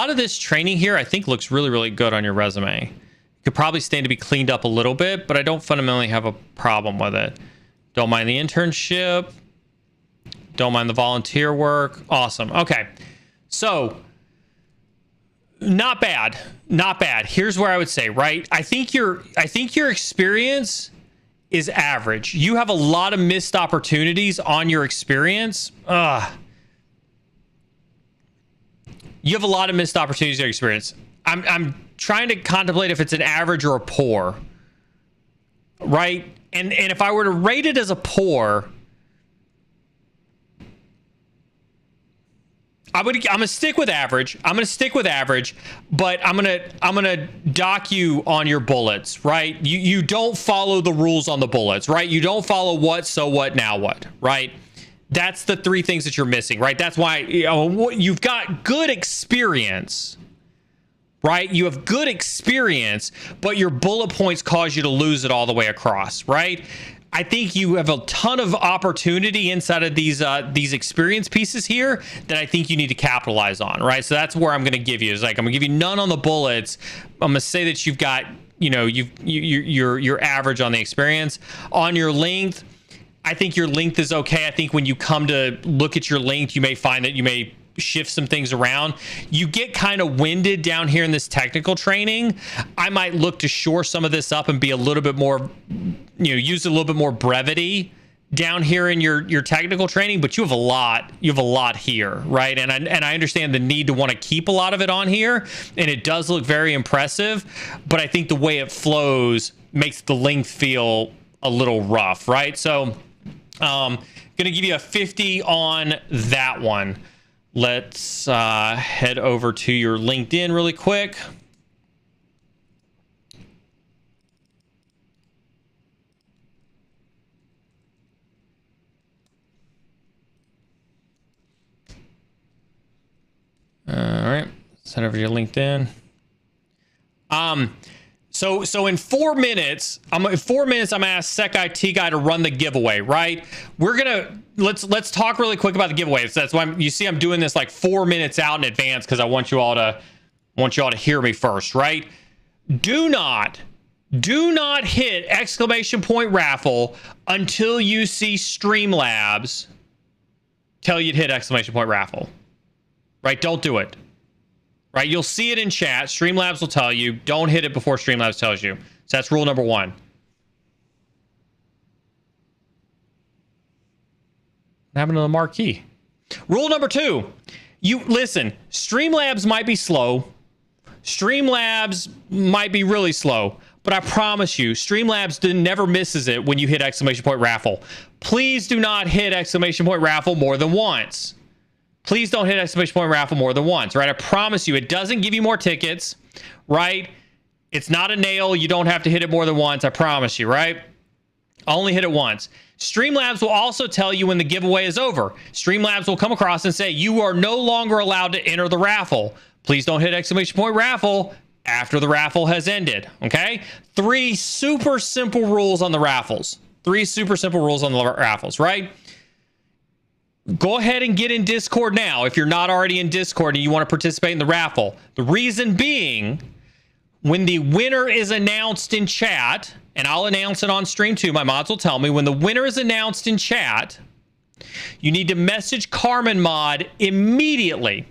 of this training here, I think, looks really, really good on your resume. Could probably stand to be cleaned up a little bit, but I don't fundamentally have a problem with it. Don't mind the internship. Don't mind the volunteer work. Awesome. Okay. So Not bad. Not bad. Here's where I would say, right? I think your experience is average. You have a lot of missed opportunities on your experience. You have a lot of missed opportunities in your experience. I'm trying to contemplate if it's an average or a poor, right? And if I were to rate it as a poor, I'm gonna stick with average. I'm gonna stick with average, but I'm gonna dock you on your bullets, right? You don't follow the rules on the bullets, right? You don't follow what, so what, now what, right? That's the three things that you're missing, right? That's why, you know, you've got good experience, right? You have good experience, but your bullet points cause you to lose it all the way across, right? I think you have a ton of opportunity inside of these experience pieces here that I think you need to capitalize on, right? So that's where I'm going to give you. Is like, I'm going to give you none on the bullets. I'm going to say that you've got, you know, you're average on the experience. On your length, I think your length is okay. I think when you come to look at your length, you may find that you may shift some things around. You get kind of winded down here in this technical training. I might look to shore some of this up and be a little bit more, you know, use a little bit more brevity down here in your technical training, but you have a lot here, right? And I understand the need to want to keep a lot of it on here, and it does look very impressive, but I think the way it flows makes the length feel a little rough, right? So gonna give you a 50 on that one. Let's head over to your LinkedIn really quick. All right, send over to your LinkedIn. So in 4 minutes, I'm gonna ask Sec IT guy to run the giveaway, right? Let's talk really quick about the giveaway. So that's why you see I'm doing this like 4 minutes out in advance, because I want you all to hear me first, right? Do not hit exclamation point raffle until you see Streamlabs tell you to hit exclamation point raffle, right? Don't do it. Right, you'll see it in chat. Streamlabs will tell you. Don't hit it before Streamlabs tells you. So that's rule number 1. What happened to the marquee? Rule number 2. You listen. Streamlabs might be slow. Streamlabs might be really slow, but I promise you, Streamlabs never misses it when you hit exclamation point raffle. Please do not hit exclamation point raffle more than once. Please don't hit exclamation point raffle more than once, right? I promise you, it doesn't give you more tickets, right? It's not a nail. You don't have to hit it more than once. I promise you, right? Only hit it once. Streamlabs will also tell you when the giveaway is over. Streamlabs will come across and say, you are no longer allowed to enter the raffle. Please don't hit exclamation point raffle after the raffle has ended, okay? 3 super simple rules on the raffles. 3 super simple rules on the raffles, right? Go ahead and get in Discord now if you're not already in Discord and you want to participate in the raffle. The reason being, when the winner is announced in chat, and I'll announce it on stream too, my mods will tell me, when the winner is announced in chat, you need to message Carmen Mod immediately.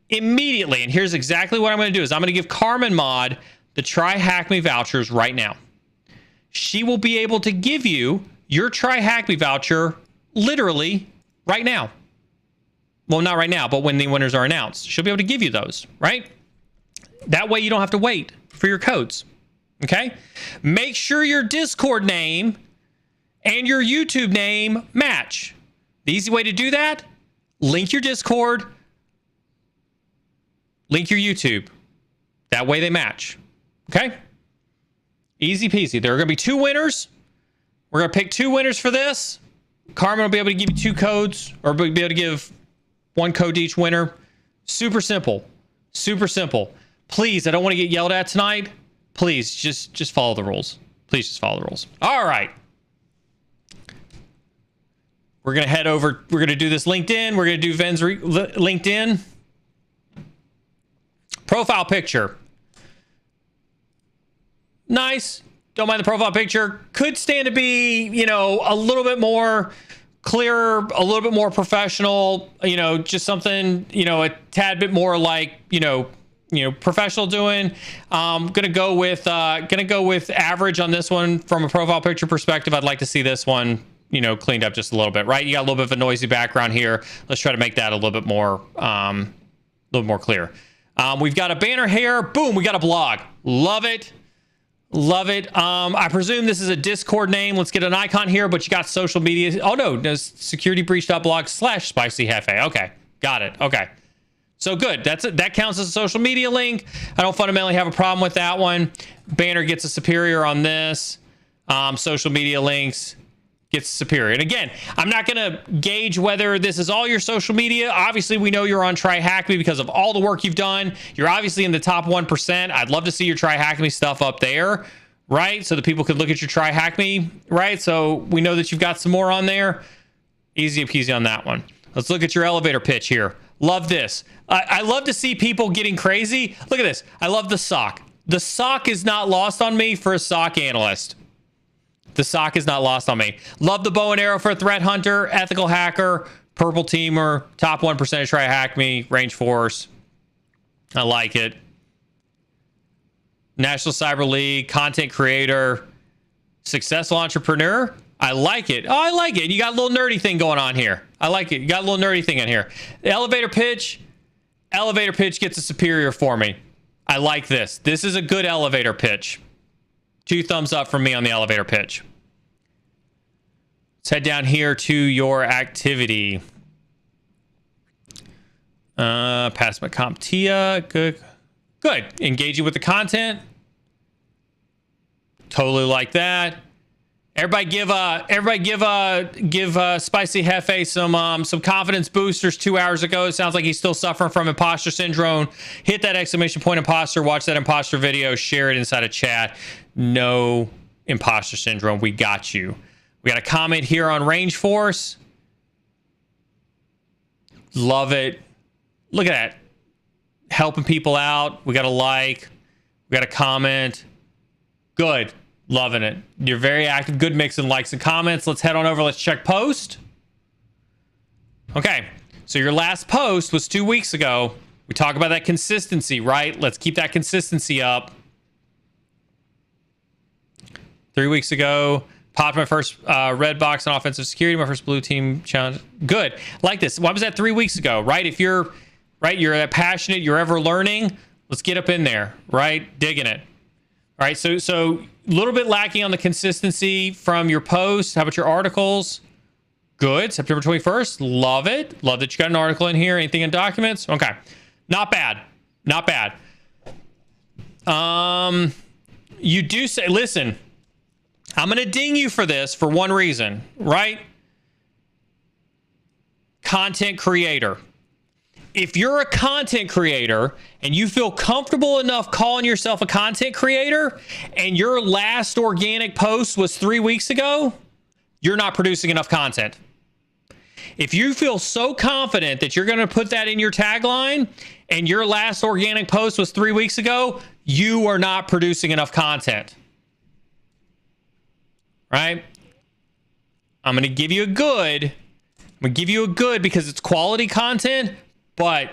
Immediately. And here's exactly what I'm going to do is I'm going to give Carmen Mod the Try Hack Me vouchers right now. She will be able to give you your Try Hack Me voucher literally right now. Well, not right now, but when the winners are announced, she'll be able to give you those, right? That way you don't have to wait for your codes, okay? Make sure your Discord name and your YouTube name match. The easy way to do that, link your Discord, link your YouTube. That way they match, okay? Easy peasy. There are going to be 2 winners. We're going to pick 2 winners for this. Carmen will be able to give you 2 codes, or be able to give 1 code to each winner. Super simple. Super simple. Please, I don't want to get yelled at tonight. Please, just follow the rules. Please just follow the rules. All right. We're going to head over. We're going to do this LinkedIn. We're going to do Ven's LinkedIn. Profile picture. Nice. Don't mind the profile picture. Could stand to be, you know, a little bit more clearer, a little bit more professional, you know, just something, you know, a tad bit more like, you know, professional doing. Gonna go with average on this one. From a profile picture perspective, I'd like to see this one cleaned up just a little bit, right? You got a little bit of a noisy background here. Let's try to make that a little bit more clear. We've got a banner here. Boom, we got a blog. Love it. Love it. I presume this is a Discord name. Let's get an icon here, but you got social media. Oh no, securitybreach.blog/spicyhefe. Okay, got it. Okay. So good. That counts as a social media link. I don't fundamentally have a problem with that one. Banner gets a superior on this. Social media links gets superior. And again, I'm not going to gauge whether this is all your social media. Obviously, we know you're on Try Hack Me because of all the work you've done. You're obviously in the top 1%. I'd love to see your Try Hack Me stuff up there, right? So that people could look at your Try Hack Me, right? So we know that you've got some more on there. Easy peasy on that one. Let's look at your elevator pitch here. Love this. I love to see people getting crazy. Look at this. I love the sock. The sock is not lost on me for a sock analyst. The sock is not lost on me. Love the bow and arrow for a threat hunter, ethical hacker, purple teamer, top 1% Try Hack Me, range force. I like it. National Cyber League, content creator, successful entrepreneur. I like it. Oh, I like it. You got a little nerdy thing going on here. I like it. You got a little nerdy thing in here. The elevator pitch gets a superior for me. I like this. This is a good elevator pitch. 2 thumbs up from me on the elevator pitch. Let's head down here to your activity. Pass my CompTIA. Good. Good. Engaging with the content. Totally like that. Everybody give Spicy Hefe some confidence boosters 2 hours ago. It sounds like he's still suffering from imposter syndrome. Hit that exclamation point imposter. Watch that imposter video. Share it inside a chat. No imposter syndrome. We got you. We got a comment here on range force. Love it. Look at that. Helping people out. We got a like. We got a comment. Good. Loving it. You're very active. Good mix in likes and comments. Let's head on over. Let's check post. Okay. So your last post was 2 weeks ago. We talk about that consistency, right? Let's keep that consistency up. 3 weeks ago, popped my first red box on offensive security, my first blue team challenge. Good. Like this. What was that 3 weeks ago, right? If you're that passionate, you're ever learning, let's get up in there, right? Digging it. All right. So a little bit lacking on the consistency from your posts. How about your articles? Good. September 21st. Love it. Love that you got an article in here. Anything in documents? Okay. Not bad. Not bad. You do say, listen, I'm going to ding you for this for one reason, right? Content creator. If you're a content creator and you feel comfortable enough calling yourself a content creator and your last organic post was 3 weeks ago, you're not producing enough content. If you feel so confident that you're going to put that in your tagline and your last organic post was 3 weeks ago, you are not producing enough content. Right? I'm going to give you a good. I'm going to give you a good because it's quality content, but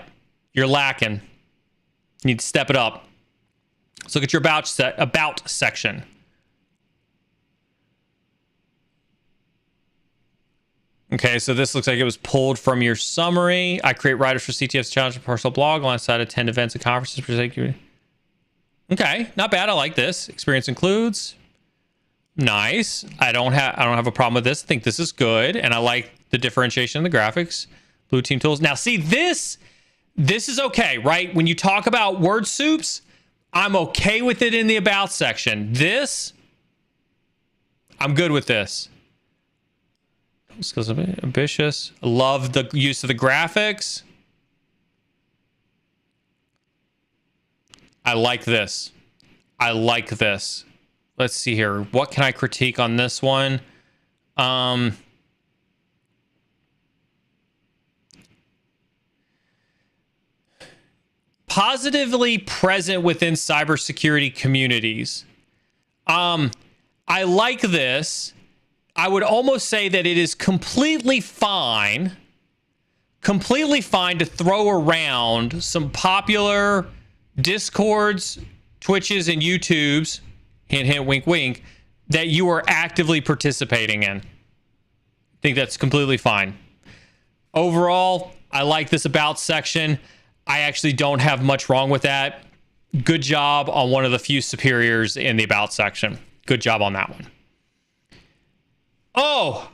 you're lacking. You need to step it up. Let's look at your about section. Okay, so this looks like it was pulled from your summary. I create writers for CTF's challenge and personal blog alongside attend events and conferences. Okay, not bad. I like this. Experience includes. Nice. I don't have a problem with this. I think this is good, and I like the differentiation in the graphics. Blue team tools. Now, see this is okay, right? When you talk about word soups, I'm okay with it in the about section. This, I'm good with this. Skills ambitious. Love the use of the graphics. I like this. I like this. Let's see here. What can I critique on this one? Positively present within cybersecurity communities. I like this. I would almost say that it is completely fine to throw around some popular Discords, Twitches, and YouTubes, hint, hint, wink, wink, that you are actively participating in. I think that's completely fine. Overall, I like this about section. I actually don't have much wrong with that. Good job on one of the few superiors in the about section. Good job on that one. Oh,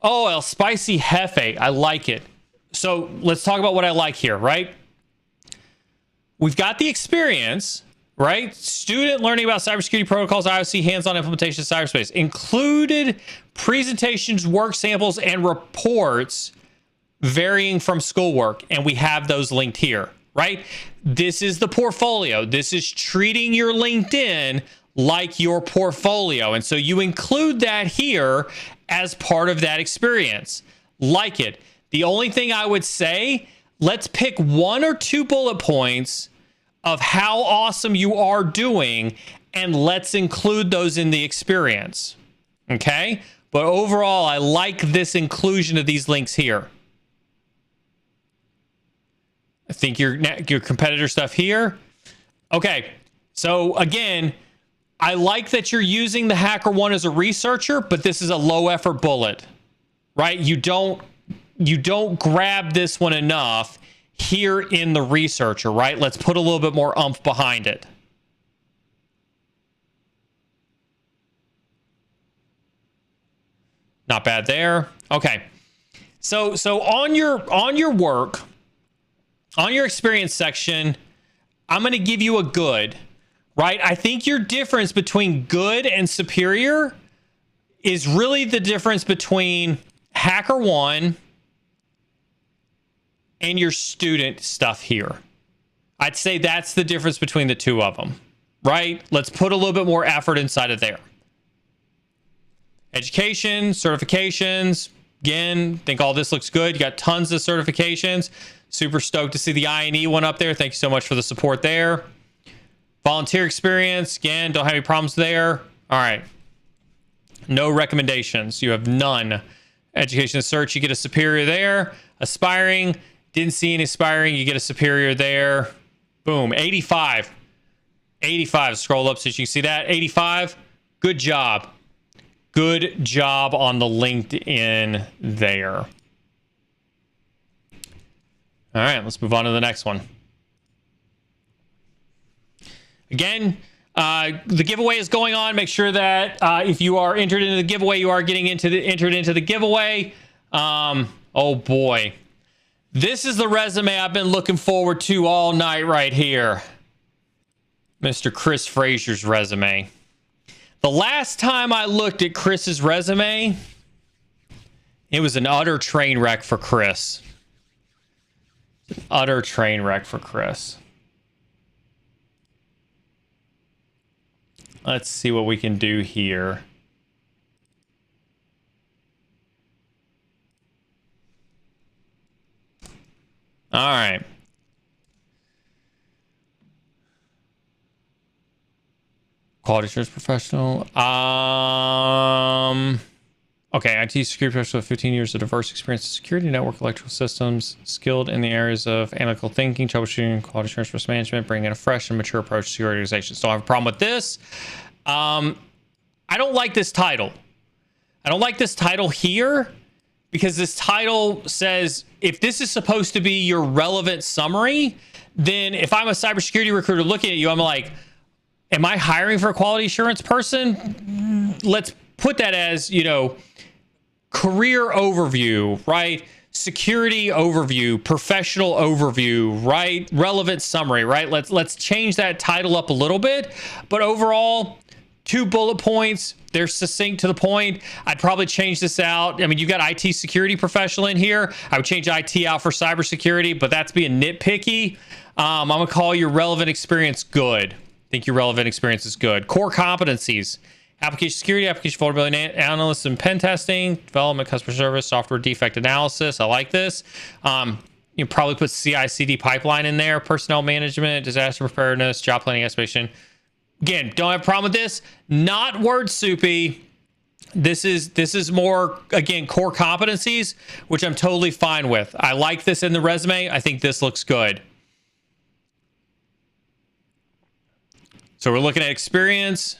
El Spicy Hefe. I like it. So let's talk about what I like here, right? We've got the experience, right? Student learning about cybersecurity protocols, IOC, hands-on implementation of cyberspace. Included presentations, work samples, and reports varying from schoolwork. And we have those linked here, right? This is the portfolio. This is treating your LinkedIn like your portfolio. And so you include that here as part of that experience. Like it. The only thing I would say, let's pick 1 or 2 bullet points of how awesome you are doing, and let's include those in the experience. Okay? But overall, I like this inclusion of these links here. I think your competitor stuff here. Okay. So again, I like that you're using the HackerOne as a researcher, but this is a low effort bullet, right? You don't grab this one enough here in the researcher, right? Let's put a little bit more oomph behind it. Not bad there. Okay. So on your work, on your experience section, I'm going to give you a good, right? I think your difference between good and superior is really the difference between HackerOne and your student stuff here. I'd say that's the difference between the two of them, right? Let's put a little bit more effort inside of there. Education, certifications. Again, think all this looks good. You got tons of certifications. Super stoked to see the I&E one up there. Thank you so much for the support there. Volunteer experience. Again, don't have any problems there. All right. No recommendations. You have none. Education search, you get a superior there. Aspiring, didn't see any aspiring. You get a superior there. Boom. 85. 85. Scroll up so you can see that. 85. Good job. Good job on the LinkedIn there. All right, let's move on to the next one. Again, the giveaway is going on. Make sure that if you are entered into the giveaway, you are getting entered into the giveaway. Oh boy, this is the resume I've been looking forward to all night right here. Mr. Chris Frazier's resume. The last time I looked at Chris's resume, it was an utter train wreck for Chris. Utter train wreck for Chris. Let's see what we can do here. All right. Quality assurance professional. Okay, IT security professional with 15 years of diverse experience in security, network, electrical systems, skilled in the areas of analytical thinking, troubleshooting, quality assurance, risk management, bringing in a fresh and mature approach to security organizations. Don't have a problem with this. I don't like this title. I don't like this title here because this title says if this is supposed to be your relevant summary, then if I'm a cybersecurity recruiter looking at you, I'm like, am I hiring for a quality assurance person? Let's put that as, you know, career overview, right? Security overview, professional overview, right? Relevant summary, right? Let's change that title up a little bit. But overall, 2 bullet points. They're succinct to the point. I'd probably change this out. I mean, you've got IT security professional in here. I would change IT out for cybersecurity, but that's being nitpicky. I'm going to call your relevant experience good. I think your relevant experience is good. Core competencies. Application security, application vulnerability analysis and pen testing, development, customer service, software defect analysis. I like this. You probably put CI/CD pipeline in there, personnel management, disaster preparedness, job planning, estimation. Again, don't have a problem with this. Not word soupy. This is more, again, core competencies, which I'm totally fine with. I like this in the resume. I think this looks good. So we're looking at experience.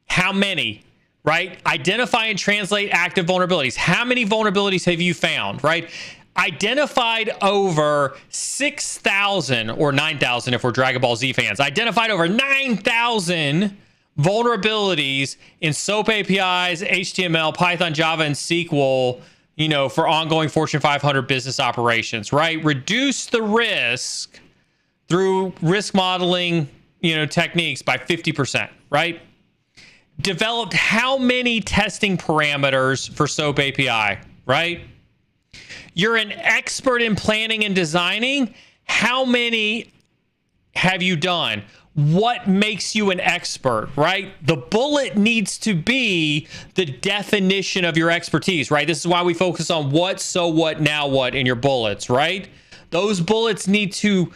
How many, right? Identify and translate active vulnerabilities. How many vulnerabilities have you found, right? Identified over 6,000 or 9,000 if we're Dragon Ball Z fans. Identified over 9,000 vulnerabilities in SOAP APIs, HTML, Python, Java, and SQL, you know, for ongoing Fortune 500 business operations, right? Reduce the risk through risk modeling, you know, techniques by 50%, right? Developed how many testing parameters for SOAP API, right? You're an expert in planning and designing. How many have you done? What makes you an expert, right? The bullet needs to be the definition of your expertise, right? This is why we focus on what, so what, now what in your bullets, right? Those bullets need to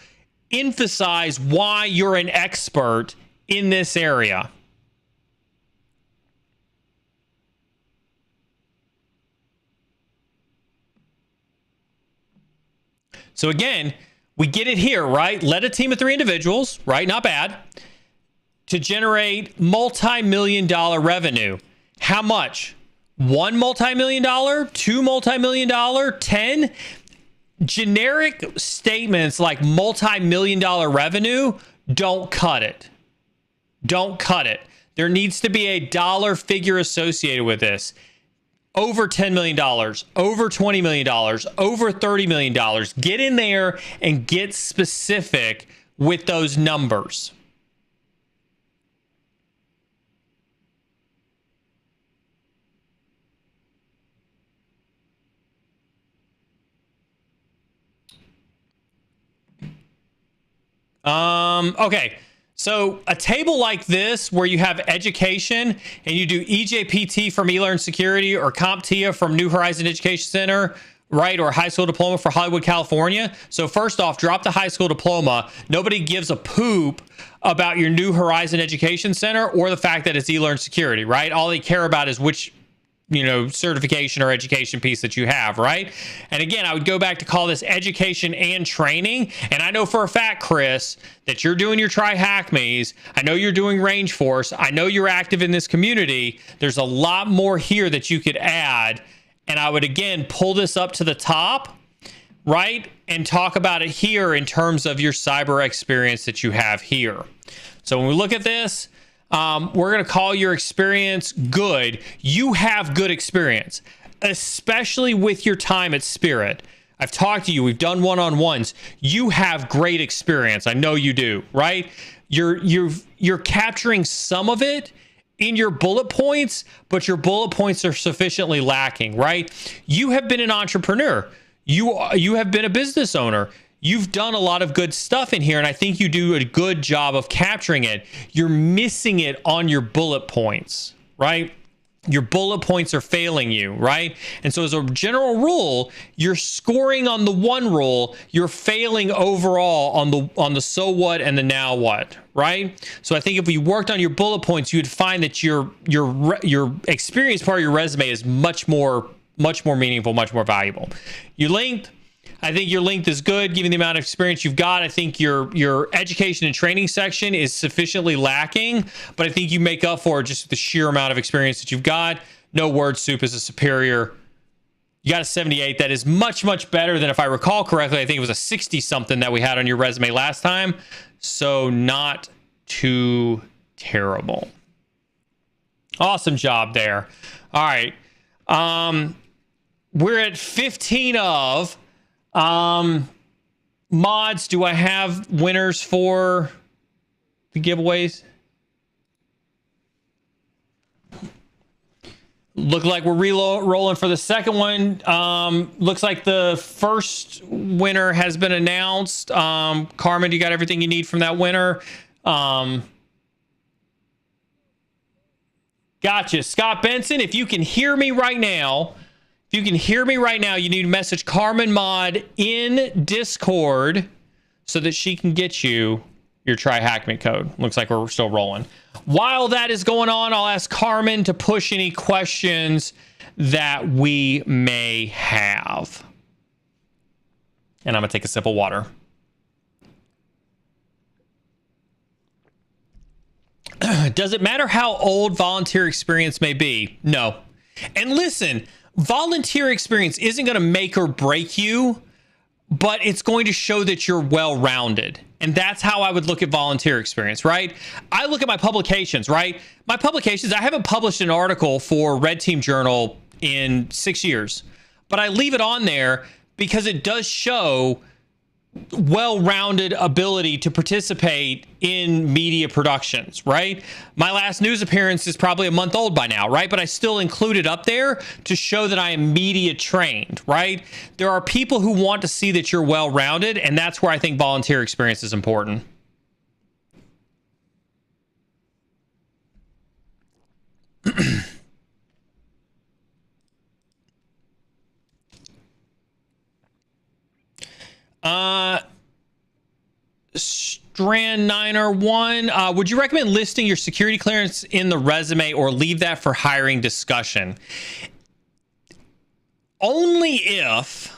emphasize why you're an expert in this area. So again, we get it here, right? Led a team of 3 individuals, right? Not bad. To generate multi-million-dollar revenue. How much? $1 multi-million-dollar? $2 multi-million-dollar? 10? Generic statements like multi-million-dollar revenue don't cut it. Don't cut it. There needs to be a dollar figure associated with this. Over $10 million, over $20 million, over $30 million. Get in there and get specific with those numbers. Okay. So a table like this where you have education and you do eJPT from eLearn Security or CompTIA from New Horizon Education Center, right? Or high school diploma for Hollywood, California. So first off, drop the high school diploma. Nobody gives a poop about your New Horizon Education Center or the fact that it's eLearn Security, right? All they care about is which, you know, certification or education piece that you have, right? And again, I would go back to call this education and training. And I know for a fact, Chris, that you're doing your Try Hack Me's. I know you're doing Range Force. I know you're active in this community. There's a lot more here that you could add. And I would, again, pull this up to the top, right? And talk about it here in terms of your cyber experience that you have here. So when we look at this, we're going to call your experience good. You have good experience, especially with your time at Spirit. I've talked to you. We've done one-on-ones. You have great experience. I know you do, right? You're capturing some of it in your bullet points, but your bullet points are sufficiently lacking, right? You have been an entrepreneur. You have been a business owner. You've done a lot of good stuff in here, and I think you do a good job of capturing it. You're missing it on your bullet points, right? Your bullet points are failing you, right? And so as a general rule, you're scoring on the one rule, you're failing overall on the so what and the now what, right? So I think if you worked on your bullet points, you'd find that your experience part of your resume is much more meaningful, much more valuable. Your length, I think your length is good given the amount of experience you've got. I think your education and training section is sufficiently lacking, but I think you make up for it just the sheer amount of experience that you've got. No word soup is a superior. You got a 78. That is much, much better than, if I recall correctly, I think it was a 60 something that we had on your resume last time. So not too terrible. Awesome job there. All right. We're at 15 of mods. Do I have winners for the giveaways? Look like we're rolling for the second one. Looks like the first winner has been announced. Carmen, you got everything you need from that winner? Gotcha. Scott Benson, if you can hear me right now, you need to message Carmen Mod in Discord so that she can get you your Try Hack Me code. Looks like we're still rolling. While that is going on, I'll ask Carmen to push any questions that we may have. And I'm going to take a sip of water. Does it matter how old volunteer experience may be? No. And listen, volunteer experience isn't going to make or break you, but it's going to show that you're well-rounded. And that's how I would look at volunteer experience, right? I look at my publications, right? My publications, I haven't published an article for Red Team Journal in 6 years, but I leave it on there because it does show well-rounded ability to participate in media productions, right? My last news appearance is probably a month old by now, right? But I still include it up there to show that I am media trained, right? There are people who want to see that you're well-rounded, and that's where I think volunteer experience is important. Strand9R1, would you recommend listing your security clearance in the resume or leave that for hiring discussion? Only if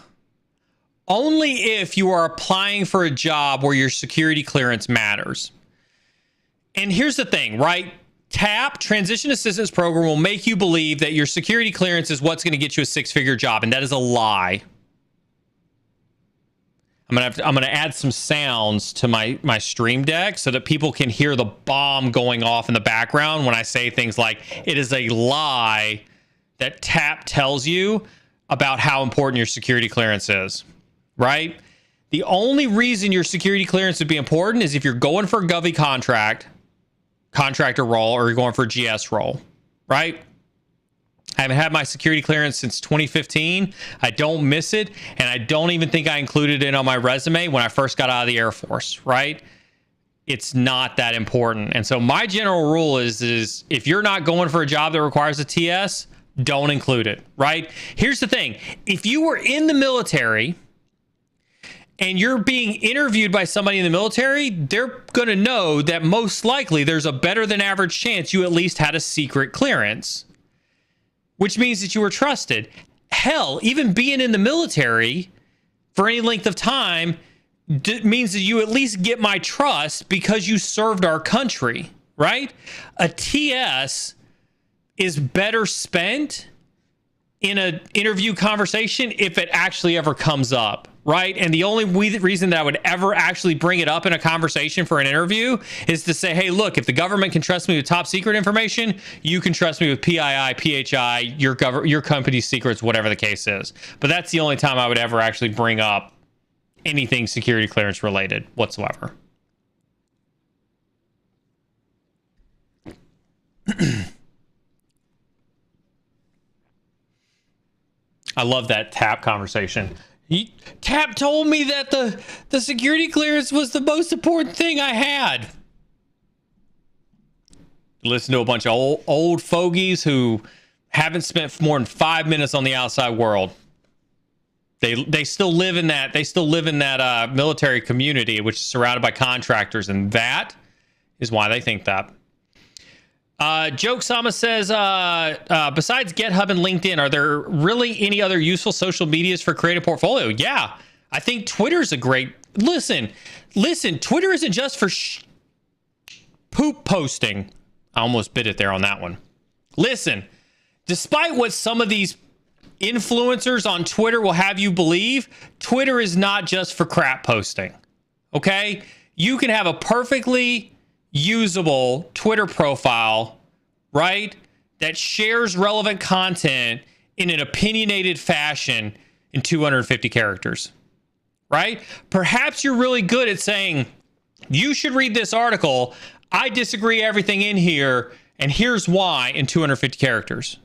you are applying for a job where your security clearance matters. And here's the thing, right? TAP, Transition Assistance Program, will make you believe that your security clearance is what's going to get you a six-figure job, and that is a lie. I'm gonna add some sounds to my stream deck so that people can hear the bomb going off in the background when I say things like, it is a lie that TAP tells you about how important your security clearance is, right? The only reason your security clearance would be important is if you're going for a Govy contractor role, or you're going for a GS role, right? I haven't had my security clearance since 2015. I don't miss it, and I don't even think I included it on my resume when I first got out of the Air Force, right? It's not that important. And so my general rule is if you're not going for a job that requires a TS, don't include it, right? Here's the thing. If you were in the military and you're being interviewed by somebody in the military, they're going to know that most likely there's a better than average chance you at least had a secret clearance, which means that you were trusted. Hell, even being in the military for any length of time means that you at least get my trust because you served our country, right? A TS is better spent in an interview conversation if it actually ever comes up, right? And the only reason that I would ever actually bring it up in a conversation for an interview is to say, hey, look, if the government can trust me with top secret information, you can trust me with PII, PHI, your company's secrets, whatever the case is. But that's the only time I would ever actually bring up anything security clearance related whatsoever. I love that TAP conversation. TAP told me that the security clearance was the most important thing I had. Listen to a bunch of old fogies who haven't spent more than 5 minutes on the outside world. They still live in that. They still live in that military community, which is surrounded by contractors, and that is why they think that. Joke Sama says, besides GitHub and LinkedIn, are there really any other useful social medias for creating a portfolio? Yeah, I think Twitter's a great... Listen, Twitter isn't just for poop posting. I almost bit it there on that one. Listen, despite what some of these influencers on Twitter will have you believe, Twitter is not just for crap posting, okay? You can have a perfectly usable Twitter profile, right, that shares relevant content in an opinionated fashion in 250 characters, right? Perhaps you're really good at saying, you should read this article. I disagree everything in here, and here's why in 250 characters,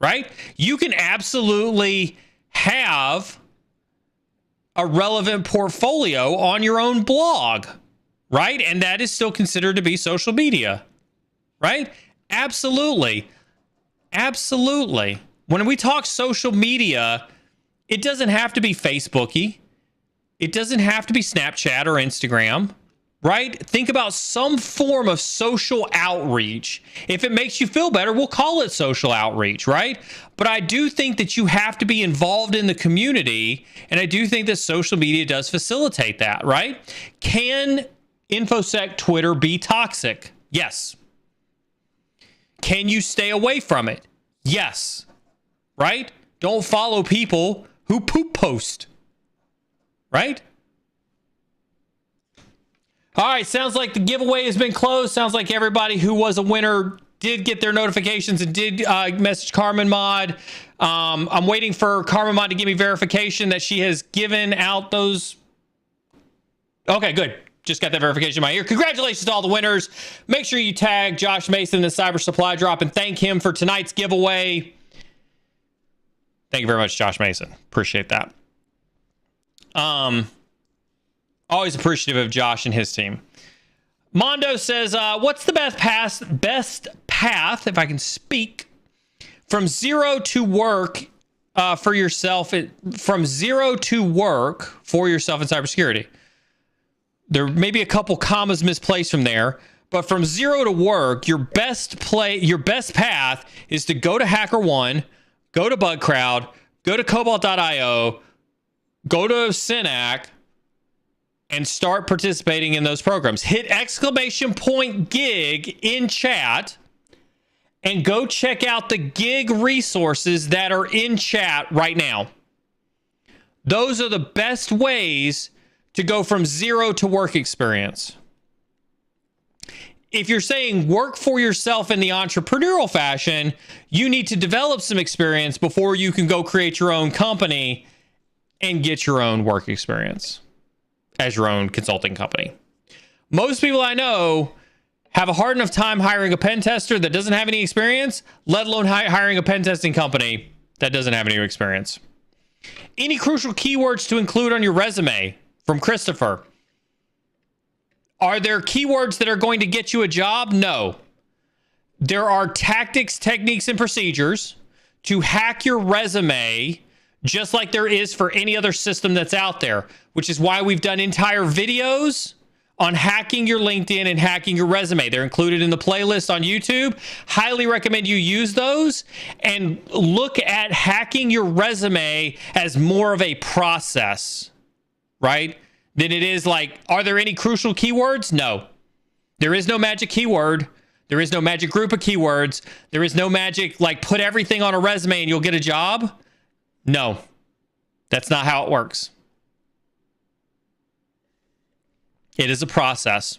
right? You can absolutely have a relevant portfolio on your own blog, right? And that is still considered to be social media, right? Absolutely. Absolutely. When we talk social media, it doesn't have to be Facebooky. It doesn't have to be Snapchat or Instagram, right? Think about some form of social outreach. If it makes you feel better, we'll call it social outreach, right? But I do think that you have to be involved in the community, and I do think that social media does facilitate that, right? Can InfoSec Twitter be toxic? Yes. Can you stay away from it? Yes. Right? Don't follow people who poop post. Right? All right, sounds like the giveaway has been closed. Sounds like everybody who was a winner did get their notifications and did message Carmen Mod. I'm waiting for Carmen Mod to give me verification that she has given out those. Okay, good. Just got that verification in my ear. Congratulations to all the winners. Make sure you tag Josh Mason in the Cyber Supply Drop and thank him for tonight's giveaway. Thank you very much, Josh Mason. Appreciate that. Always appreciative of Josh and his team. Mondo says, what's the best path, if I can speak, from zero to work for yourself, from zero to work for yourself in cybersecurity? There may be a couple commas misplaced from there, but from zero to work, your best path is to go to HackerOne, go to BugCrowd, go to Cobalt.io, go to Synac, and start participating in those programs. Hit !gig in chat and go check out the gig resources that are in chat right now. Those are the best ways to go from zero to work experience. If you're saying work for yourself in the entrepreneurial fashion, you need to develop some experience before you can go create your own company and get your own work experience as your own consulting company. Most people I know have a hard enough time hiring a pen tester that doesn't have any experience, let alone hiring a pen testing company that doesn't have any experience. Any crucial keywords to include on your resume? From Christopher. Are there keywords that are going to get you a job? No. There are tactics, techniques, and procedures to hack your resume just like there is for any other system that's out there, which is why we've done entire videos on hacking your LinkedIn and hacking your resume. They're included in the playlist on YouTube. Highly recommend you use those and look at hacking your resume as more of a process, right? Than it is like, are there any crucial keywords? No. There is no magic keyword. There is no magic group of keywords. There is no magic, like, put everything on a resume and you'll get a job. No, that's not how it works. It is a process.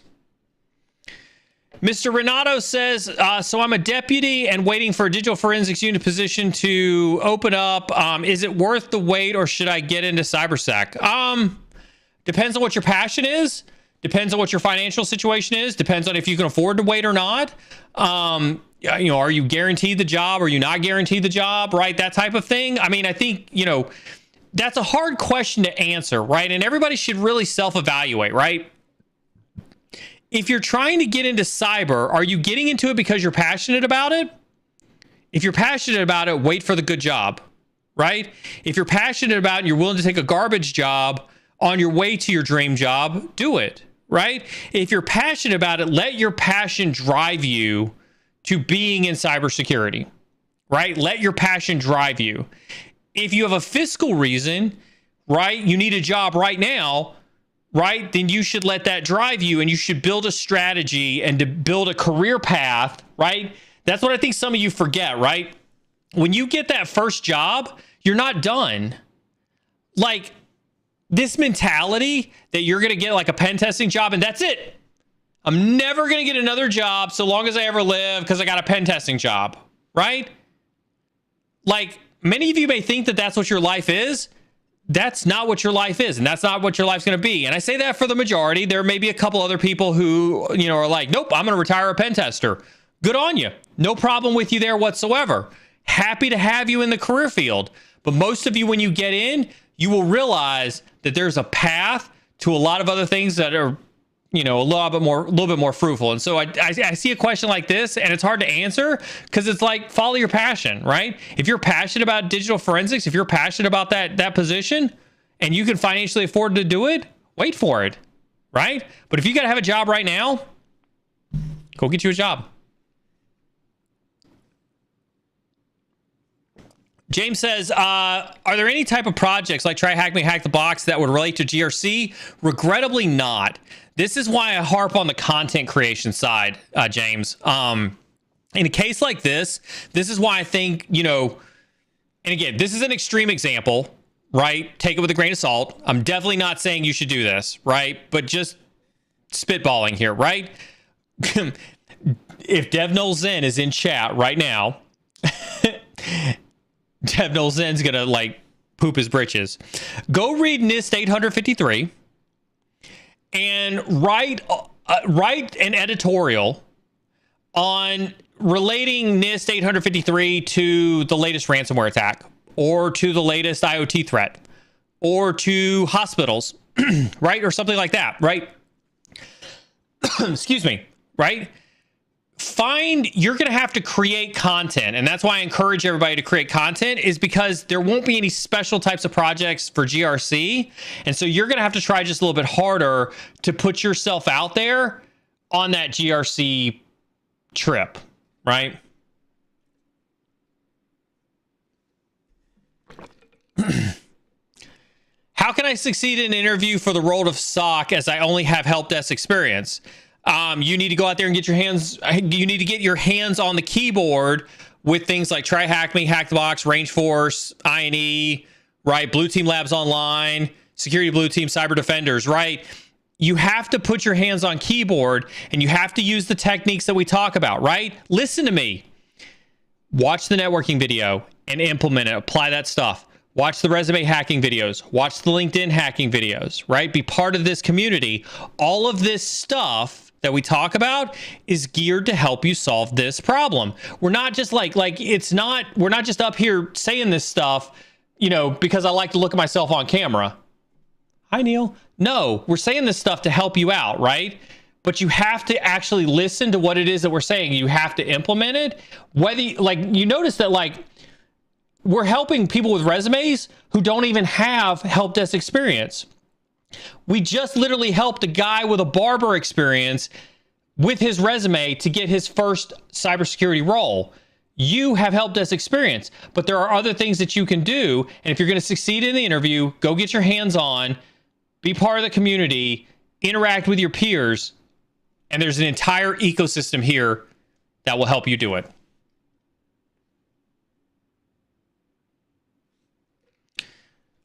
Mr. Renato says, so I'm a deputy and waiting for a digital forensics unit position to open up. Is it worth the wait or should I get into cybersec? Depends on what your passion is. Depends on what your financial situation is. Depends on if you can afford to wait or not. Are you guaranteed the job? Are you not guaranteed the job? Right? That type of thing. I mean, I think, that's a hard question to answer, right? And everybody should really self-evaluate, right? If you're trying to get into cyber, are you getting into it because you're passionate about it? If you're passionate about it, wait for the good job, right? If you're passionate about it and you're willing to take a garbage job on your way to your dream job, do it, right? If you're passionate about it, let your passion drive you to being in cybersecurity, right? Let your passion drive you. If you have a fiscal reason, right, you need a job right now, right, then you should let that drive you and you should build a strategy and to build a career path, right? That's what I think some of you forget, right? When you get that first job, you're not done. Like, this mentality that you're going to get like a pen testing job and that's it. I'm never going to get another job so long as I ever live because I got a pen testing job, right? Like, many of you may think that that's what your life is. That's not what your life is, and that's not what your life's going to be. And I say that for the majority. There may be a couple other people who, are like, nope, I'm going to retire a pen tester. Good on you. No problem with you there whatsoever. Happy to have you in the career field. But most of you, when you get in, you will realize that there's a path to a lot of other things that are, a little bit more fruitful. And so I see a question like this and it's hard to answer because it's like, follow your passion, right? If you're passionate about digital forensics, if you're passionate about that position and you can financially afford to do it, wait for it, right? But if you got to have a job right now, go get you a job. James says, are there any type of projects like Try Hack Me, Hack the Box that would relate to GRC? Regrettably not. This is why I harp on the content creation side, James. In a case like this is why I think, you know, and again, this is an extreme example, right? Take it with a grain of salt. I'm definitely not saying you should do this, right? But just spitballing here, right? If Dev Null Zen is in chat right now, Dev Null Zen's gonna like poop his britches. Go read NIST 853 and write an editorial on relating NIST 853 to the latest ransomware attack or to the latest IoT threat or to hospitals, right? Or something like that, right? Excuse me, right? You're going to have to create content. And that's why I encourage everybody to create content, is because there won't be any special types of projects for GRC. And so you're going to have to try just a little bit harder to put yourself out there on that GRC trip, right? How can I succeed in an interview for the role of SOC as I only have help desk experience? You need to go out there and get your hands on the keyboard with things like Try Hack Me, Hack the Box, Range Force, INE, right? Blue Team Labs Online, Security Blue Team, Cyber Defenders, right? You have to put your hands on keyboard and you have to use the techniques that we talk about, right? Listen to me. Watch the networking video and implement it. Apply that stuff. Watch the resume hacking videos. Watch the LinkedIn hacking videos, right? Be part of this community. All of this stuff that we talk about is geared to help you solve this problem. We're not just we're not just up here saying this stuff, you know, because I like to look at myself on camera. Hi, Neil. No, we're saying this stuff to help you out, right? But you have to actually listen to what it is that we're saying. You have to implement it. Whether you notice that we're helping people with resumes who don't even have help desk experience. We just literally helped a guy with a barber experience with his resume to get his first cybersecurity role. You have help desk experience, but there are other things that you can do. And if you're going to succeed in the interview, go get your hands on, be part of the community, interact with your peers. And there's an entire ecosystem here that will help you do it.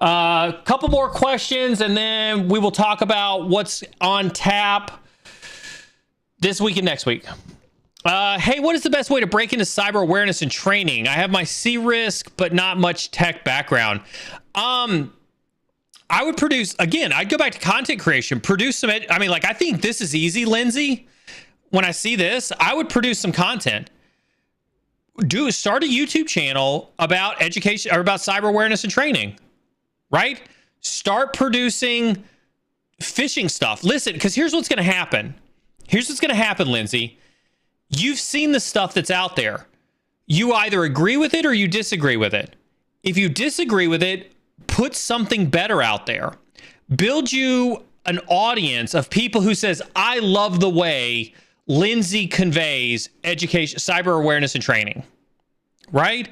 Couple more questions, and then we will talk about what's on tap this week and next week. Hey, what is the best way to break into cyber awareness and training? I have my C-risk, but not much tech background. I would produce, again, I'd go back to content creation, produce some, I think this is easy, Lindsay. When I see this, I would produce some content. Start a YouTube channel about education or about cyber awareness and training. Right? Start producing phishing stuff. Listen, because here's what's going to happen. Here's what's going to happen, Lindsay. You've seen the stuff that's out there. You either agree with it or you disagree with it. If you disagree with it, put something better out there. Build you an audience of people who says, I love the way Lindsay conveys education, cyber awareness and training. Right?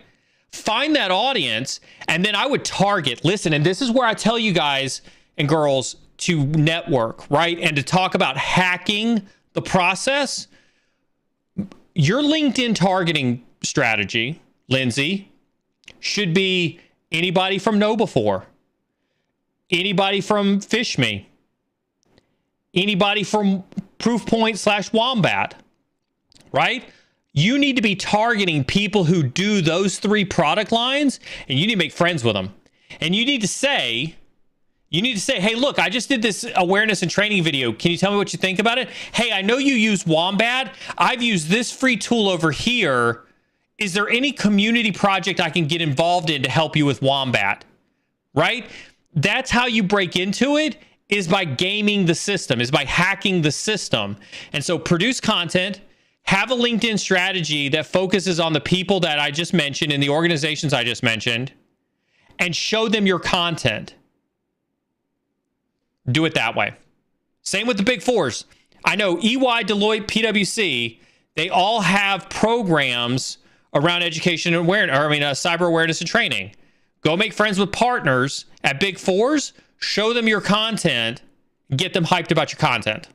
Find that audience, and then I would target, listen, and this is where I tell you guys and girls to network, right? And to talk about hacking the process. Your LinkedIn targeting strategy, Lindsay, should be anybody from KnowBe4, anybody from PhishMe, anybody from Proofpoint/Wombat, right? You need to be targeting people who do those three product lines, and you need to make friends with them. And you need to say, hey, look, I just did this awareness and training video. Can you tell me what you think about it? Hey, I know you use Wombat. I've used this free tool over here. Is there any community project I can get involved in to help you with Wombat? Right? That's how you break into it, is by gaming the system, is by hacking the system. And so produce content. Have a LinkedIn strategy that focuses on the people that I just mentioned and the organizations I just mentioned, and show them your content. Do it that way. Same with the big fours. I know EY, Deloitte, PwC, they all have programs around education and awareness, cyber awareness and training. Go make friends with partners at big fours, show them your content, get them hyped about your content.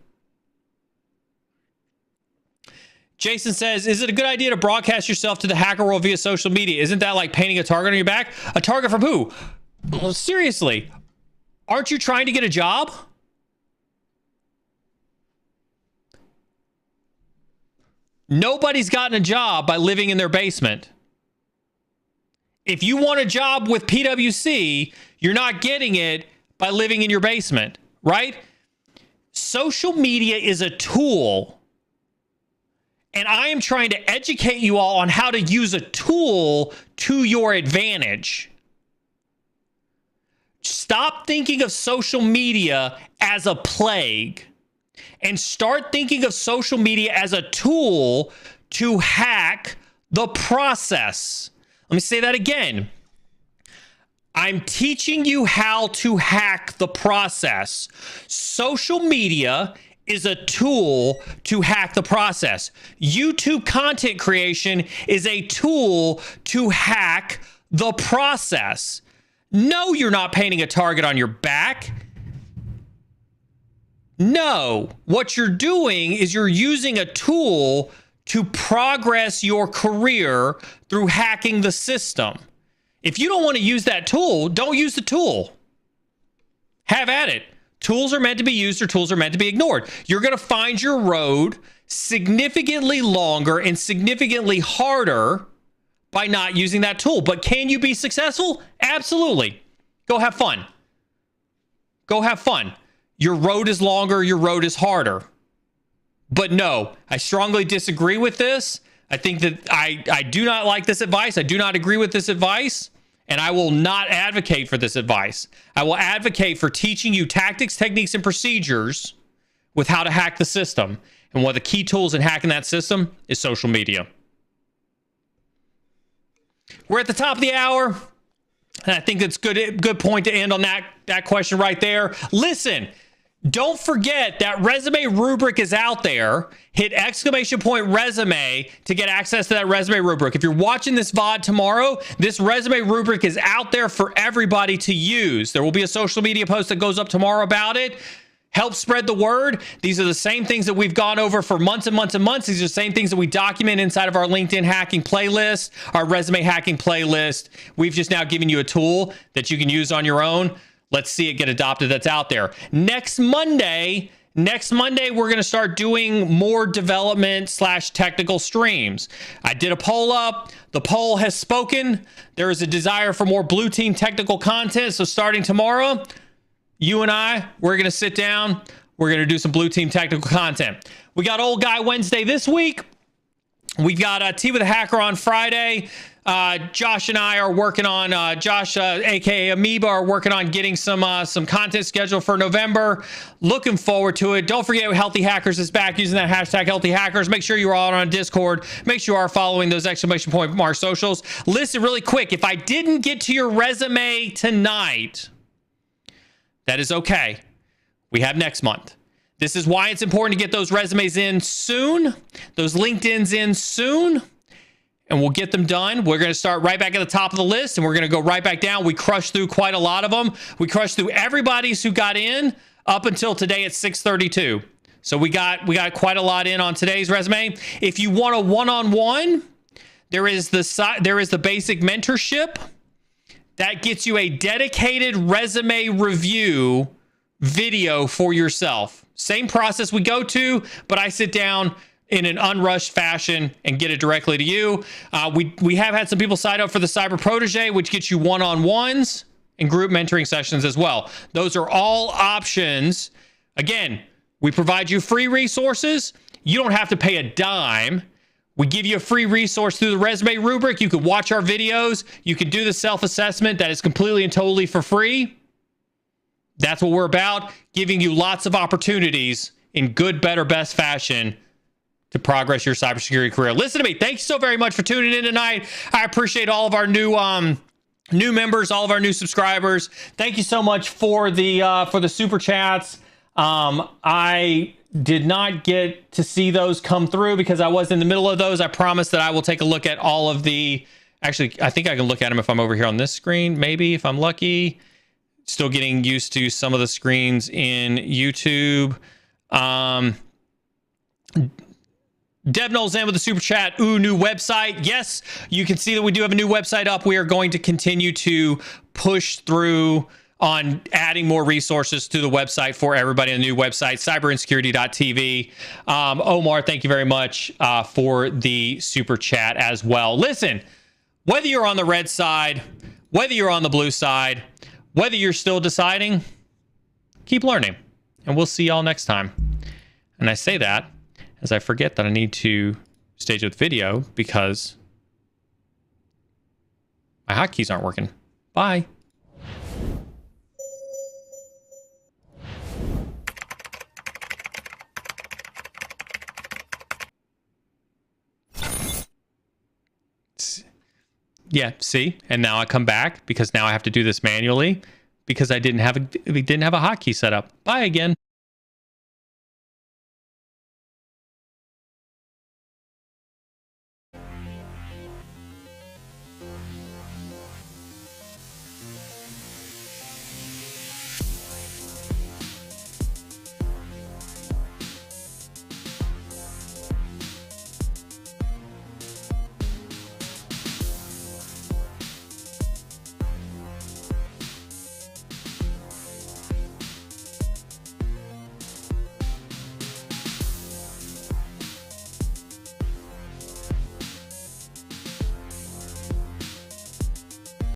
Jason says, is it a good idea to broadcast yourself to the hacker world via social media? Isn't that like painting a target on your back? A target from who? Well, seriously, aren't you trying to get a job? Nobody's gotten a job by living in their basement. If you want a job with PwC, you're not getting it by living in your basement, right? Social media is a tool. And I am trying to educate you all on how to use a tool to your advantage. Stop thinking of social media as a plague and start thinking of social media as a tool to hack the process. Let me say that again. I'm teaching you how to hack the process. Social media is a tool to hack the process. YouTube content creation is a tool to hack the process. No, you're not painting a target on your back. No, what you're doing is you're using a tool to progress your career through hacking the system. If you don't want to use that tool, don't use the tool. Have at it. Tools are meant to be used or tools are meant to be ignored. You're going to find your road significantly longer and significantly harder by not using that tool. But can you be successful? Absolutely. Go have fun. Go have fun. Your road is longer, your road is harder. But no, I strongly disagree with this. I think that I do not like this advice. I do not agree with this advice. And I will not advocate for this advice. I will advocate for teaching you tactics, techniques, and procedures with how to hack the system. And one of the key tools in hacking that system is social media. We're at the top of the hour. And I think it's good point to end on that question right there. Listen, don't forget that resume rubric is out there. Hit !resume to get access to that resume rubric. If you're watching this VOD tomorrow, this resume rubric is out there for everybody to use. There will be a social media post that goes up tomorrow about it. Help spread the word. These are the same things that we've gone over for months and months and months. These are the same things that we document inside of our LinkedIn hacking playlist, our resume hacking playlist. We've just now given you a tool that you can use on your own. Let's see it get adopted. That's out there. Next Monday, we're going to start doing more development/technical streams. I did a poll up. The poll has spoken. There is a desire for more blue team technical content. So starting tomorrow, you and we're going to sit down. We're going to do some blue team technical content. We got Old Guy Wednesday this week. We've got Tea with a Hacker on Friday. Josh and I are working on, Josh, aka Amoeba, are working on getting some content scheduled for November. Looking forward to it. Don't forget, Healthy Hackers is back using that hashtag Healthy Hackers. Make sure you're all on Discord. Make sure you are following those !mark socials. Listen really quick. If I didn't get to your resume tonight, that is okay. We have next month. This is why it's important to get those resumes in soon, those LinkedIns in soon, and we'll get them done. We're going to start right back at the top of the list, and we're going to go right back down. We crushed through quite a lot of them. We crushed through everybody's who got in up until today at 6:32. So we got quite a lot in on today's resume. If you want a one-on-one, there is the basic mentorship that gets you a dedicated resume review video for yourself. Same process we go to, but I sit down in an unrushed fashion and get it directly to you. We have had some people sign up for the Cyber Protege, which gets you one-on-ones and group mentoring sessions as well. Those are all options. Again, we provide you free resources. You don't have to pay a dime. We give you a free resource through the resume rubric. You can watch our videos. You can do the self-assessment that is completely and totally for free. That's what we're about, giving you lots of opportunities in good, better, best fashion to progress your cybersecurity career. Listen to me. Thank you so very much for tuning in tonight. I appreciate all of our new members, all of our new subscribers. Thank you so much for the super chats. I did not get to see those come through because I was in the middle of those. I promise that I will take a look at all of the, actually, I think I can look at them if I'm over here on this screen, maybe if I'm lucky. Still getting used to some of the screens in YouTube. Deb Knowles in with the super chat. Ooh, new website. Yes, you can see that we do have a new website up. We are going to continue to push through on adding more resources to the website for everybody on the new website, cyberinsecurity.tv. Omar, thank you very much for the super chat as well. Listen, whether you're on the red side, whether you're on the blue side, whether you're still deciding, keep learning. And we'll see y'all next time. And I say that as I forget that I need to stage with video because my hotkeys aren't working. Bye. Yeah, see? And now I come back because now I have to do this manually because we didn't have a hotkey set up. Bye again.